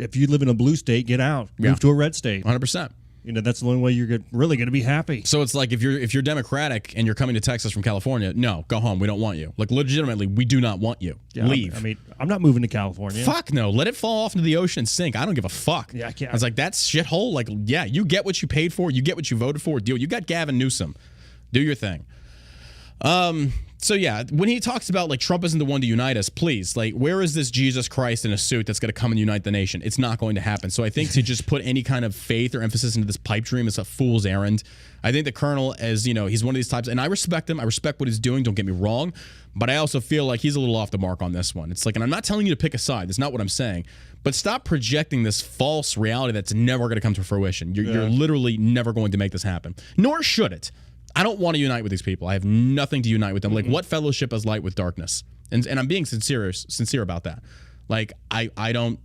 if you live in a blue state, get out. Move to a red state. 100%. That's the only way you're really going to be happy. So it's like if you're Democratic and you're coming to Texas from California, no, go home. We don't want you. Like legitimately, we do not want you. Yeah, Leave. I mean, I'm not moving to California. Fuck no. Let it fall off into the ocean and sink. I don't give a fuck. Yeah, I can't. I was like, that's shithole. Like, yeah, you get what you paid for. You get what you voted for. Deal. You got Gavin Newsom. Do your thing. So yeah, when he talks about like Trump isn't the one to unite us, please, like, where is this Jesus Christ in a suit that's going to come and unite the nation? It's not going to happen. So I think to just put any kind of faith or emphasis into this pipe dream is a fool's errand. I think the colonel, as he's one of these types, and I respect him. I respect what he's doing. Don't get me wrong, but I also feel like he's a little off the mark on this one. It's like, and I'm not telling you to pick a side. That's not what I'm saying. But stop projecting this false reality that's never going to come to fruition. You're literally never going to make this happen. Nor should it. I don't want to unite with these people. I have nothing to unite with them. Like, what fellowship is light with darkness? And I'm being sincere about that. Like, I don't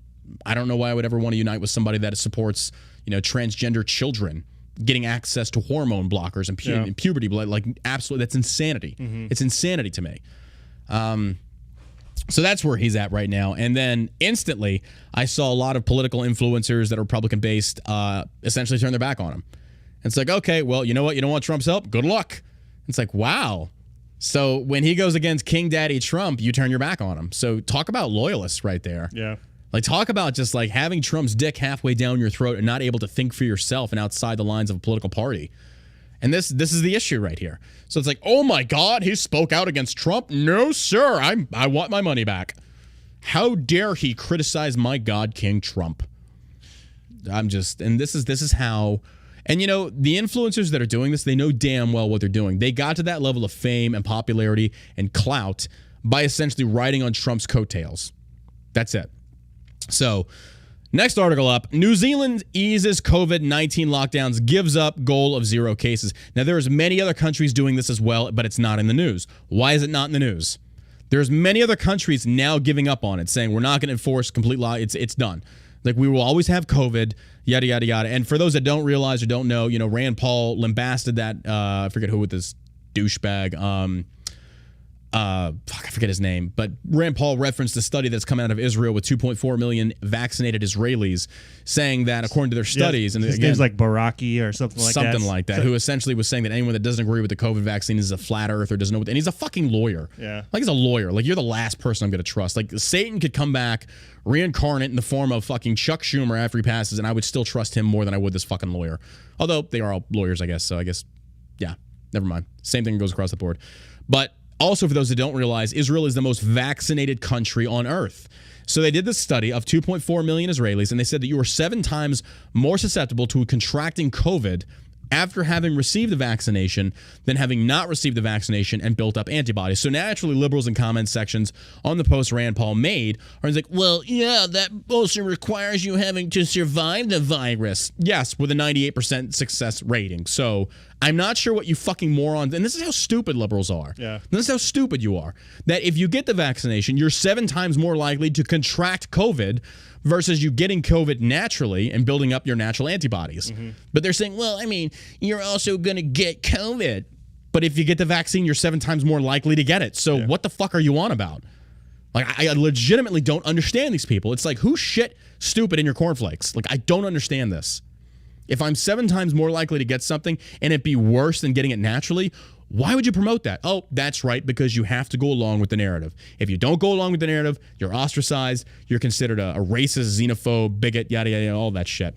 know why I would ever want to unite with somebody that supports, transgender children getting access to hormone blockers and puberty. Like, absolutely, that's insanity. It's insanity to me. So that's where he's at right now. And then instantly, I saw a lot of political influencers that are Republican-based essentially turn their back on him. It's like, okay, well, you know what? You don't want Trump's help? Good luck. It's like, wow. So when he goes against King Daddy Trump, you turn your back on him. So talk about loyalists right there. Yeah. Like, talk about just like having Trump's dick halfway down your throat and not able to think for yourself and outside the lines of a political party. And this is the issue right here. So it's like, oh my God, he spoke out against Trump? No, sir. I want my money back. How dare he criticize my God, King Trump? And this is how. And, the influencers that are doing this, they know damn well what they're doing. They got to that level of fame and popularity and clout by essentially riding on Trump's coattails. That's it. So, next article up. New Zealand eases COVID-19 lockdowns, gives up goal of 0 cases. Now, there's many other countries doing this as well, but it's not in the news. Why is it not in the news? There's many other countries now giving up on it, saying we're not going to enforce complete law. It's done. Like, we will always have COVID, yada, yada, yada. And for those that don't realize or don't know, Rand Paul lambasted that, I forget who with this douchebag, I forget his name, but Rand Paul referenced a study that's come out of Israel with 2.4 million vaccinated Israelis, saying that according to their studies, and his name's like Baraki or something like that, who essentially was saying that anyone that doesn't agree with the COVID vaccine is a flat earth or doesn't know what, and he's a fucking lawyer. Yeah. Like, he's a lawyer. Like, you're the last person I'm going to trust. Like, Satan could come back, reincarnate in the form of fucking Chuck Schumer after he passes, and I would still trust him more than I would this fucking lawyer. Although they are all lawyers, I guess. So I guess, yeah, never mind. Same thing goes across the board. But also, for those that don't realize, Israel is the most vaccinated country on earth. So they did this study of 2.4 million Israelis, and they said that you are 7 times more susceptible to contracting COVID after having received the vaccination than having not received the vaccination and built up antibodies. So naturally, liberals in comment sections on the post Rand Paul made are like, well, yeah, that also requires you having to survive the virus. Yes, with a 98% success rating. So I'm not sure what you fucking morons, and this is how stupid liberals are. Yeah. This is how stupid you are. That if you get the vaccination, you're 7 times more likely to contract COVID versus you getting COVID naturally and building up your natural antibodies. But they're saying, well, I mean, you're also going to get COVID. But if you get the vaccine, you're 7 times more likely to get it. So what the fuck are you on about? Like, I legitimately don't understand these people. It's like, who's shit stupid in your cornflakes? Like, I don't understand this. If I'm 7 times more likely to get something and it be worse than getting it naturally, why would you promote that? Oh, that's right, because you have to go along with the narrative. If you don't go along with the narrative, you're ostracized, you're considered a racist, xenophobe, bigot, yada, yada, all that shit.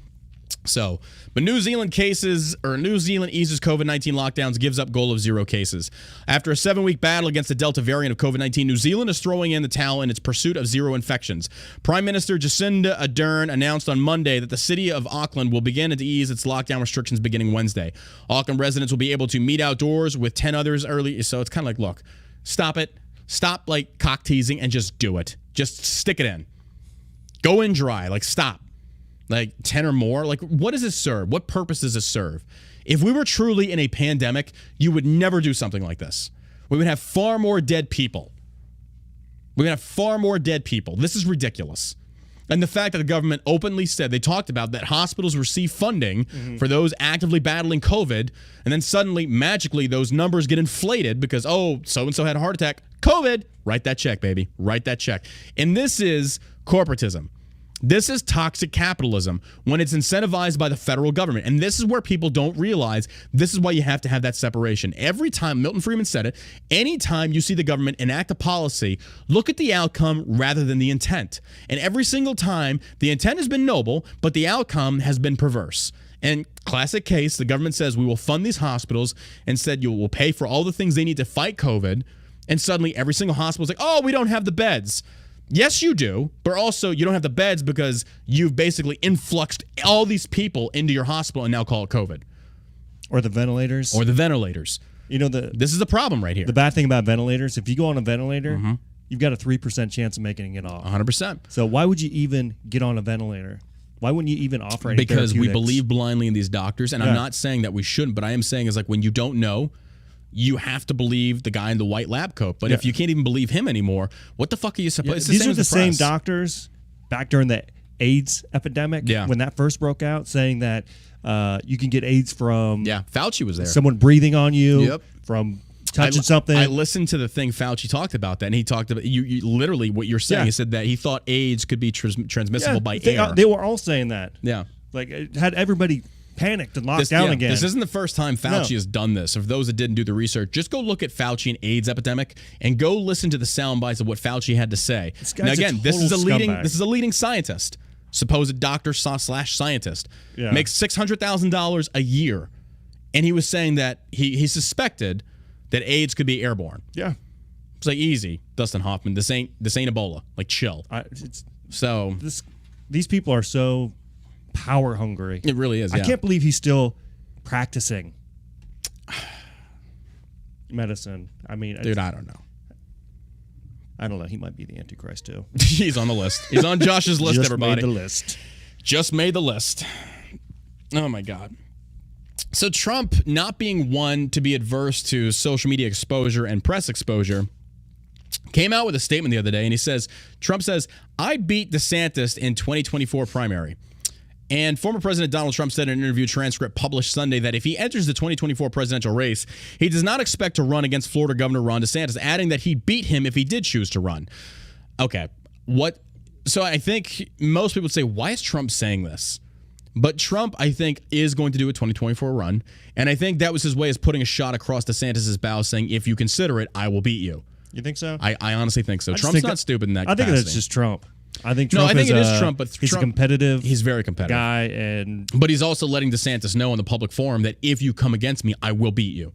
So, but New Zealand eases COVID-19 lockdowns, gives up goal of 0 cases. After a 7-week battle against the Delta variant of COVID-19, New Zealand is throwing in the towel in its pursuit of 0 infections. Prime Minister Jacinda Ardern announced on Monday that the city of Auckland will begin to ease its lockdown restrictions beginning Wednesday. Auckland residents will be able to meet outdoors with 10 others early. So it's kind of like, look, stop it. Stop like cock teasing and just do it. Just stick it in. Go in dry. Like, stop. Like 10 or more? Like, what does this serve? What purpose does this serve? If we were truly in a pandemic, you would never do something like this. We would have far more dead people. We would have far more dead people. This is ridiculous. And the fact that the government openly said, they talked about that hospitals receive funding for those actively battling COVID, and then suddenly, magically, those numbers get inflated because, oh, so-and-so had a heart attack. COVID! Write that check, baby. Write that check. And this is corporatism. This is toxic capitalism when it's incentivized by the federal government. And this is where people don't realize this is why you have to have that separation. Every time, Milton Friedman said it, anytime you see the government enact a policy, look at the outcome rather than the intent. And every single time, the intent has been noble, but the outcome has been perverse. And classic case, the government says we will fund these hospitals and said you will pay for all the things they need to fight COVID. And suddenly every single hospital is like, oh, we don't have the beds. Yes, you do, but also you don't have the beds because you've basically influxed all these people into your hospital and now call it COVID. Or the ventilators. You know, this is a problem right here. The bad thing about ventilators, if you go on a ventilator, you've got a 3% chance of making it off. 100%. So why would you even get on a ventilator? Why wouldn't you even offer any Because we believe blindly in these doctors, and I'm not saying that we shouldn't, but I am saying is like when you don't know, you have to believe the guy in the white lab coat. But if you can't even believe him anymore, what the fuck are you supposed to These are the same doctors back during the AIDS epidemic when that first broke out, saying that you can get AIDS from Fauci was there. Someone breathing on you, from touching something. I listened to the thing Fauci talked about that, and he talked about you literally what you're saying. He said that he thought AIDS could be transmissible by air. They were all saying that. Yeah. Like it had everybody panicked and locked down again. This isn't the first time Fauci has done this. For those that didn't do the research, just go look at Fauci and AIDS epidemic and go listen to the sound bites of what Fauci had to say. Now again, this is a leading scientist, supposed doctor / scientist, makes $600,000 a year, and he was saying that he suspected that AIDS could be airborne. Yeah, it's like easy, Dustin Hoffman. This ain't Ebola. Like chill. These people are so power hungry. It really is. I can't believe he's still practicing medicine. I mean, dude, I don't know. I don't know. He might be the Antichrist too. He's on the list. He's on Josh's list. Everybody, made the list. Just made the list. Oh my God. So Trump, not being one to be adverse to social media exposure and press exposure, came out with a statement the other day, and he says, Trump says, I beat DeSantis in 2024 primary. And former President Donald Trump said in an interview transcript published Sunday that if he enters the 2024 presidential race, he does not expect to run against Florida Governor Ron DeSantis, adding that he'd beat him if he did choose to run. Okay. So I think most people would say, why is Trump saying this? But Trump, I think, is going to do a 2024 run. And I think that was his way of putting a shot across DeSantis' bow, saying, if you consider it, I will beat you. You think so? I honestly think so. Trump's not stupid in that capacity. I think that's just Trump. I think Trump it is Trump, but he's a competitive. He's very competitive guy, but he's also letting DeSantis know in the public forum that if you come against me, I will beat you.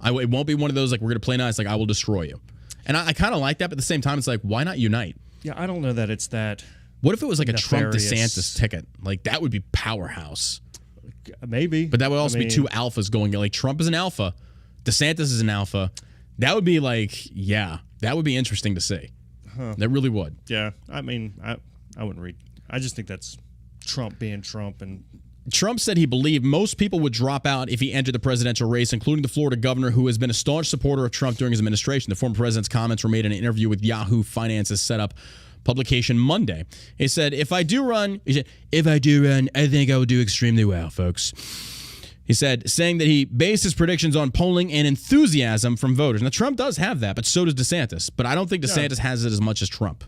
It won't be one of those like we're going to play nice, like I will destroy you. And I kind of like that, but at the same time, it's like why not unite? Yeah, I don't know that it's that. What if it was like nefarious. A Trump DeSantis ticket? Like that would be powerhouse. Maybe, but that would also be two alphas going. Like Trump is an alpha, DeSantis is an alpha. That would be like, that would be interesting to see. That really would. Yeah, I mean, I wouldn't read. I just think that's Trump being Trump. And Trump said he believed most people would drop out if he entered the presidential race, including the Florida governor, who has been a staunch supporter of Trump during his administration. The former president's comments were made in an interview with Yahoo Finance's setup publication Monday. He said, if I do run, I think I will do extremely well, folks. He said, saying that he based his predictions on polling and enthusiasm from voters. Now, Trump does have that, but so does DeSantis. But I don't think DeSantis has it as much as Trump.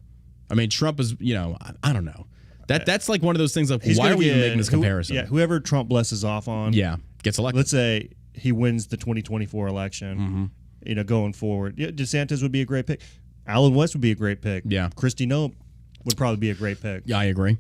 I mean, Trump is, I don't know. That's like one of those things like, why are we even making this comparison? Whoever Trump blesses off on. Gets elected. Let's say he wins the 2024 election, going forward. Yeah, DeSantis would be a great pick. Alan West would be a great pick. Yeah. Kristi Noem would probably be a great pick. Yeah, I agree.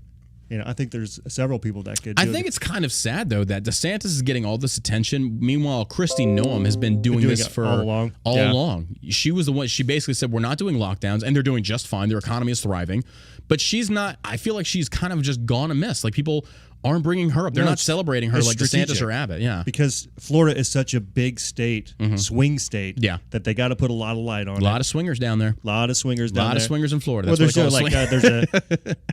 I think there's several people that could. I think it's kind of sad though that DeSantis is getting all this attention. Meanwhile, Kristi Noem has been doing this for all along. She was the one. She basically said we're not doing lockdowns, and they're doing just fine. Their economy is thriving, but she's not. I feel like she's kind of just gone amiss. Like people aren't bringing her up. They're not celebrating her like DeSantis or Abbott. Yeah, because Florida is such a big state, swing state. Yeah, that they got to put a lot of light on. A lot of swingers down there. A lot of swingers down there. A lot of swingers in Florida. That's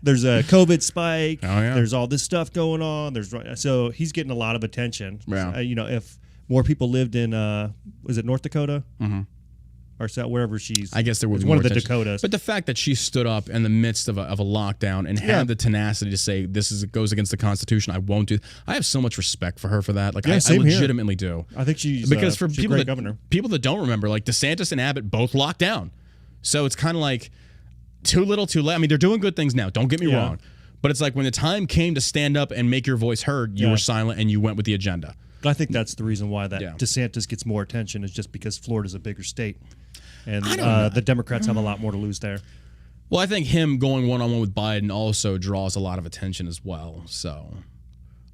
there's a COVID spike. Oh, yeah. There's all this stuff going on. So he's getting a lot of attention. Yeah. If more people lived in was it North Dakota? Or wherever she's. I guess there would be one more of the attention. Dakotas. But the fact that she stood up in the midst of a lockdown and had the tenacity to say this goes against the Constitution, I won't do. I have so much respect for her for that. Like I legitimately do. I think she's because for she's people that don't remember, like DeSantis and Abbott both locked down, so it's kind of like too little, too late. I mean, they're doing good things now. Don't get me wrong. But it's like when the time came to stand up and make your voice heard, you were silent and you went with the agenda. I think that's the reason why that DeSantis gets more attention is just because Florida's a bigger state. And the Democrats have a lot more to lose there. Well, I think him going one-on-one with Biden also draws a lot of attention as well. So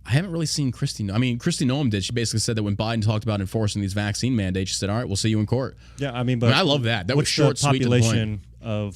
I haven't really seen Kristi. I mean, Kristi Noem did. She basically said that when Biden talked about enforcing these vaccine mandates, she said, all right, we'll see you in court. Yeah, I mean, but I love that. That was short, sweet, to the point.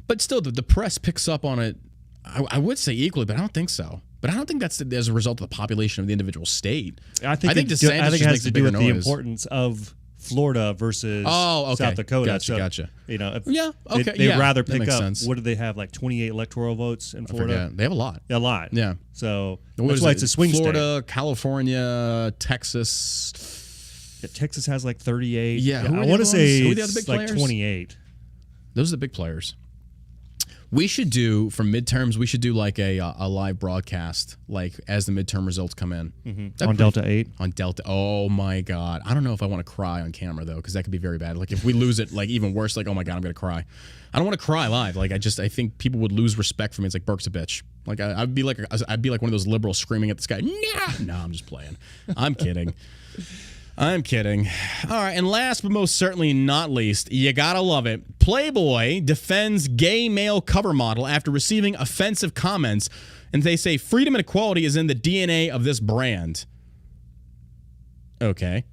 But still, the press picks up on it, I would say equally, but I don't think so. But I don't think that's as a result of the population of the individual state. I think it has to do with the importance of Florida versus South Dakota. Gotcha. You know, they'd rather pick up. Sense. What do they have? Like 28 electoral votes in Florida. They have a lot. A lot. Yeah. So that's why it's a swing Florida, state. California, Texas. Yeah, Texas has like 38. Yeah. I want to say it's like 28. Those are the big players. We should do, for midterms, we should do like a live broadcast, like as the midterm results come in. On Delta 8? On Delta. Oh, my God. I don't know if I want to cry on camera, though, because that could be very bad. Like, if we lose it, like, even worse, like, oh, my God, I'm going to cry. I don't want to cry live. Like, I think people would lose respect for me. It's like, Burke's a bitch. Like, I'd be like one of those liberals screaming at the sky. No, I'm just playing. I'm kidding. I'm kidding. All right, and last but most certainly not least, you gotta love it. Playboy defends gay male cover model after receiving offensive comments, and they say freedom and equality is in the DNA of this brand. Okay.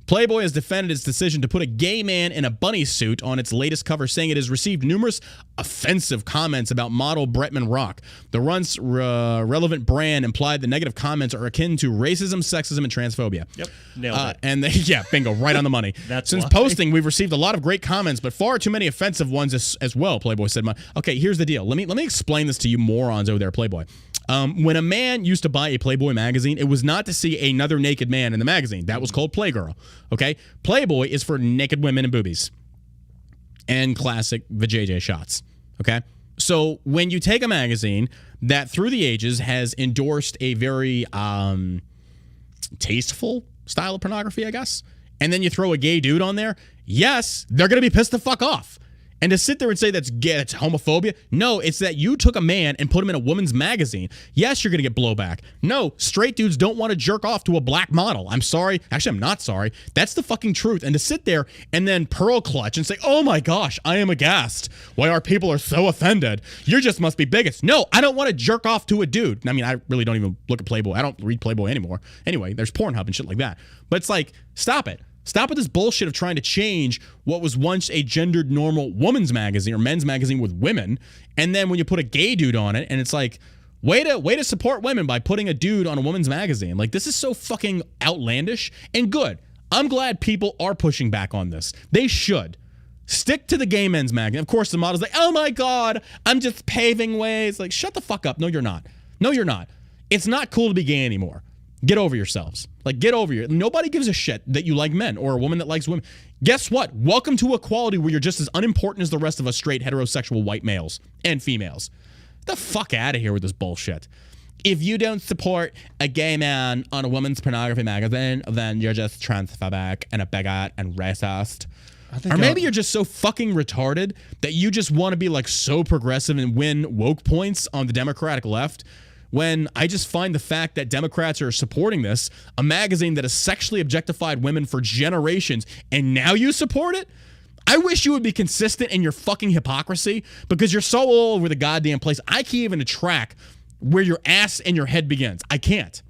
Playboy has defended its decision to put a gay man in a bunny suit on its latest cover, saying it has received numerous offensive comments about model Bretman Rock. The once relevant brand implied the negative comments are akin to racism, sexism, and transphobia. Yep, nailed it. And bingo, right on the money. Since posting, we've received a lot of great comments, but far too many offensive ones as well, Playboy said. Okay, here's the deal. Let me explain this to you morons over there, Playboy. When a man used to buy a Playboy magazine, it was not to see another naked man in the magazine. That was called Playgirl. Okay? Playboy is for naked women and boobies. And classic vajayjay shots. Okay? So when you take a magazine that through the ages has endorsed a very tasteful style of pornography, I guess, and then you throw a gay dude on there, yes, they're going to be pissed the fuck off. And to sit there and say that's gay, that's homophobia, no, it's that you took a man and put him in a woman's magazine. Yes, you're going to get blowback. No, straight dudes don't want to jerk off to a black model. I'm sorry. Actually, I'm not sorry. That's the fucking truth. And to sit there and then pearl clutch and say, oh my gosh, I am aghast. Why our people are so offended. You just must be bigots. No, I don't want to jerk off to a dude. I mean, I really don't even look at Playboy. I don't read Playboy anymore. Anyway, there's Pornhub and shit like that. But it's like, stop it. Stop with this bullshit of trying to change what was once a gendered normal woman's magazine or men's magazine with women, and then when you put a gay dude on it, and it's like, way to support women by putting a dude on a woman's magazine. Like, this is so fucking outlandish and good. I'm glad people are pushing back on this. They should. Stick to the gay men's magazine. Of course, the model's like, oh my God, I'm just paving ways. Like, shut the fuck up. No, you're not. No, you're not. It's not cool to be gay anymore. Get over yourselves. Like, get over it. Nobody gives a shit that you like men or a woman that likes women. Guess what? Welcome to equality where you're just as unimportant as the rest of us straight heterosexual white males and females. Get the fuck out of here with this bullshit. If you don't support a gay man on a woman's pornography magazine, then you're just transphobic and a bigot and racist. Or maybe you're just so fucking retarded that you just want to be like so progressive and win woke points on the Democratic left. When I just find the fact that Democrats are supporting this, a magazine that has sexually objectified women for generations, and now you support it? I wish you would be consistent in your fucking hypocrisy, because you're so all over the goddamn place. I can't even track where your ass and your head begins. I can't.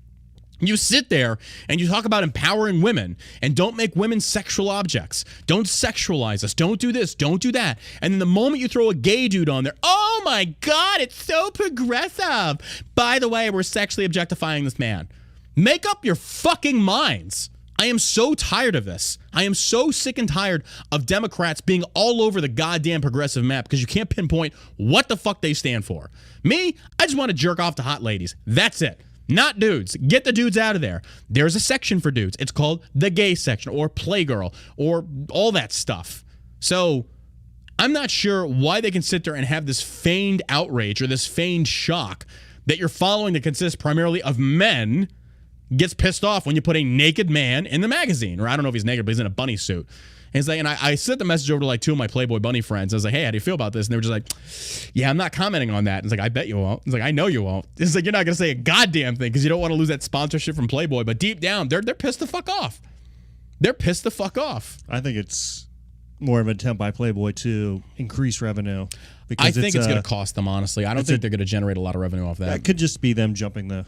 You sit there and you talk about empowering women and don't make women sexual objects. Don't sexualize us. Don't do this. Don't do that. And then the moment you throw a gay dude on there, oh my God, it's so progressive. By the way, we're sexually objectifying this man. Make up your fucking minds. I am so tired of this. I am so sick and tired of Democrats being all over the goddamn progressive map because you can't pinpoint what the fuck they stand for. Me, I just want to jerk off to hot ladies. That's it. Not dudes. Get the dudes out of there. There's a section for dudes. It's called the gay section or Playgirl or all that stuff. So I'm not sure why they can sit there and have this feigned outrage or this feigned shock that you're following that consists primarily of men gets pissed off when you put a naked man in the magazine. Or I don't know if he's naked, but he's in a bunny suit. And he's like, and I sent the message over to like 2 of my Playboy bunny friends. I was like, hey, how do you feel about this? And they were just like, yeah, I'm not commenting on that. And it's like, I bet you won't. It's like, I know you won't. It's like, you're not going to say a goddamn thing because you don't want to lose that sponsorship from Playboy. But deep down, they're pissed the fuck off. They're pissed the fuck off. I think it's more of an attempt by Playboy to increase revenue. Because I think it's going to cost them, honestly. I don't think they're going to generate a lot of revenue off that. That could just be them jumping the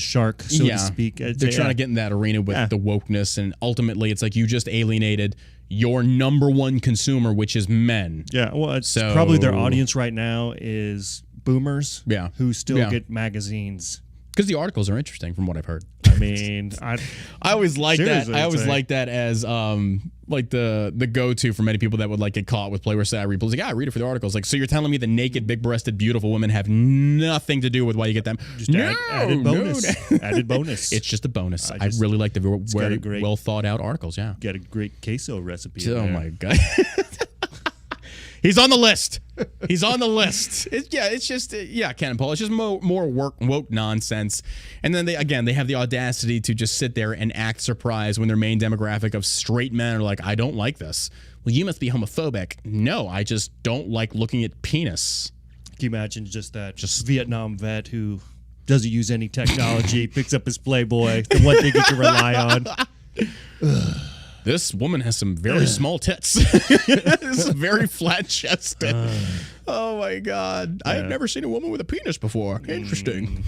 shark, so to speak. They're trying to get in that arena with the wokeness, and ultimately it's like you just alienated your number one consumer, which is men. Yeah, well, it's probably their audience right now is boomers who still get magazines. Because the articles are interesting from what I've heard. I mean, I always like that. I always like that as like the go-to for many people that would like get caught with Playboy side read. Like, yeah, I read it for the articles. Like, so you're telling me the naked, big-breasted, beautiful women have nothing to do with why you get them? Just added bonus. Added bonus. It's just a bonus. I really like the well thought out articles. Yeah, get a great queso recipe. Oh my god. He's on the list. He's on the list. It's just Ken and Paul. It's just more woke nonsense. And then they have the audacity to just sit there and act surprised when their main demographic of straight men are like, I don't like this. Well, you must be homophobic. No, I just don't like looking at penis. Can you imagine just Vietnam vet who doesn't use any technology, picks up his Playboy, the one thing he can rely on. This woman has some very small tits. This is very flat chested. Oh my God. I have never seen a woman with a penis before. Interesting.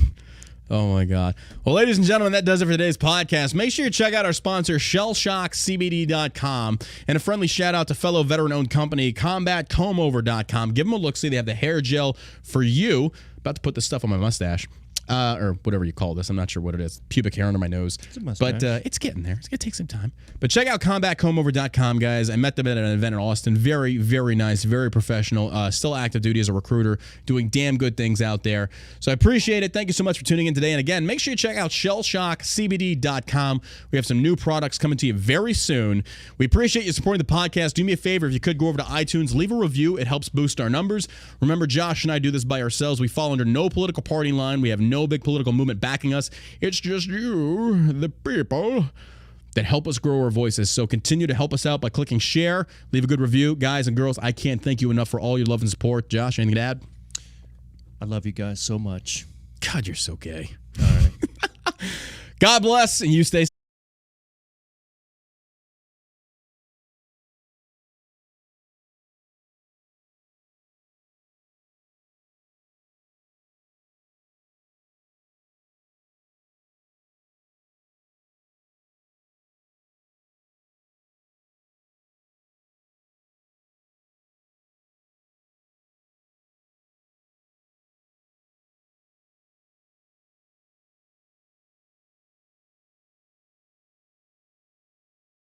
Oh my God. Well, ladies and gentlemen, that does it for today's podcast. Make sure you check out our sponsor, shellshockcbd.com, and a friendly shout out to fellow veteran-owned company, combatcomeover.com. Give them a look-see. They have the hair gel for you. About to put this stuff on my mustache. Or whatever you call this. I'm not sure what it is. Pubic hair under my nose. But it's getting there. It's going to take some time. But check out combatcomeover.com, guys. I met them at an event in Austin. Very, very nice. Very professional. Still active duty as a recruiter. Doing damn good things out there. So I appreciate it. Thank you so much for tuning in today. And again, make sure you check out shellshockcbd.com. We have some new products coming to you very soon. We appreciate you supporting the podcast. Do me a favor. If you could go over to iTunes, leave a review. It helps boost our numbers. Remember, Josh and I do this by ourselves. We fall under no political party line. We have no big political movement backing us. It's just you, the people, that help us grow our voices. So continue to help us out by clicking share, leave a good review. Guys and girls, I can't thank you enough for all your love and support. Josh, anything to add? I love you guys so much. God, you're so gay. All right. God bless, and you stay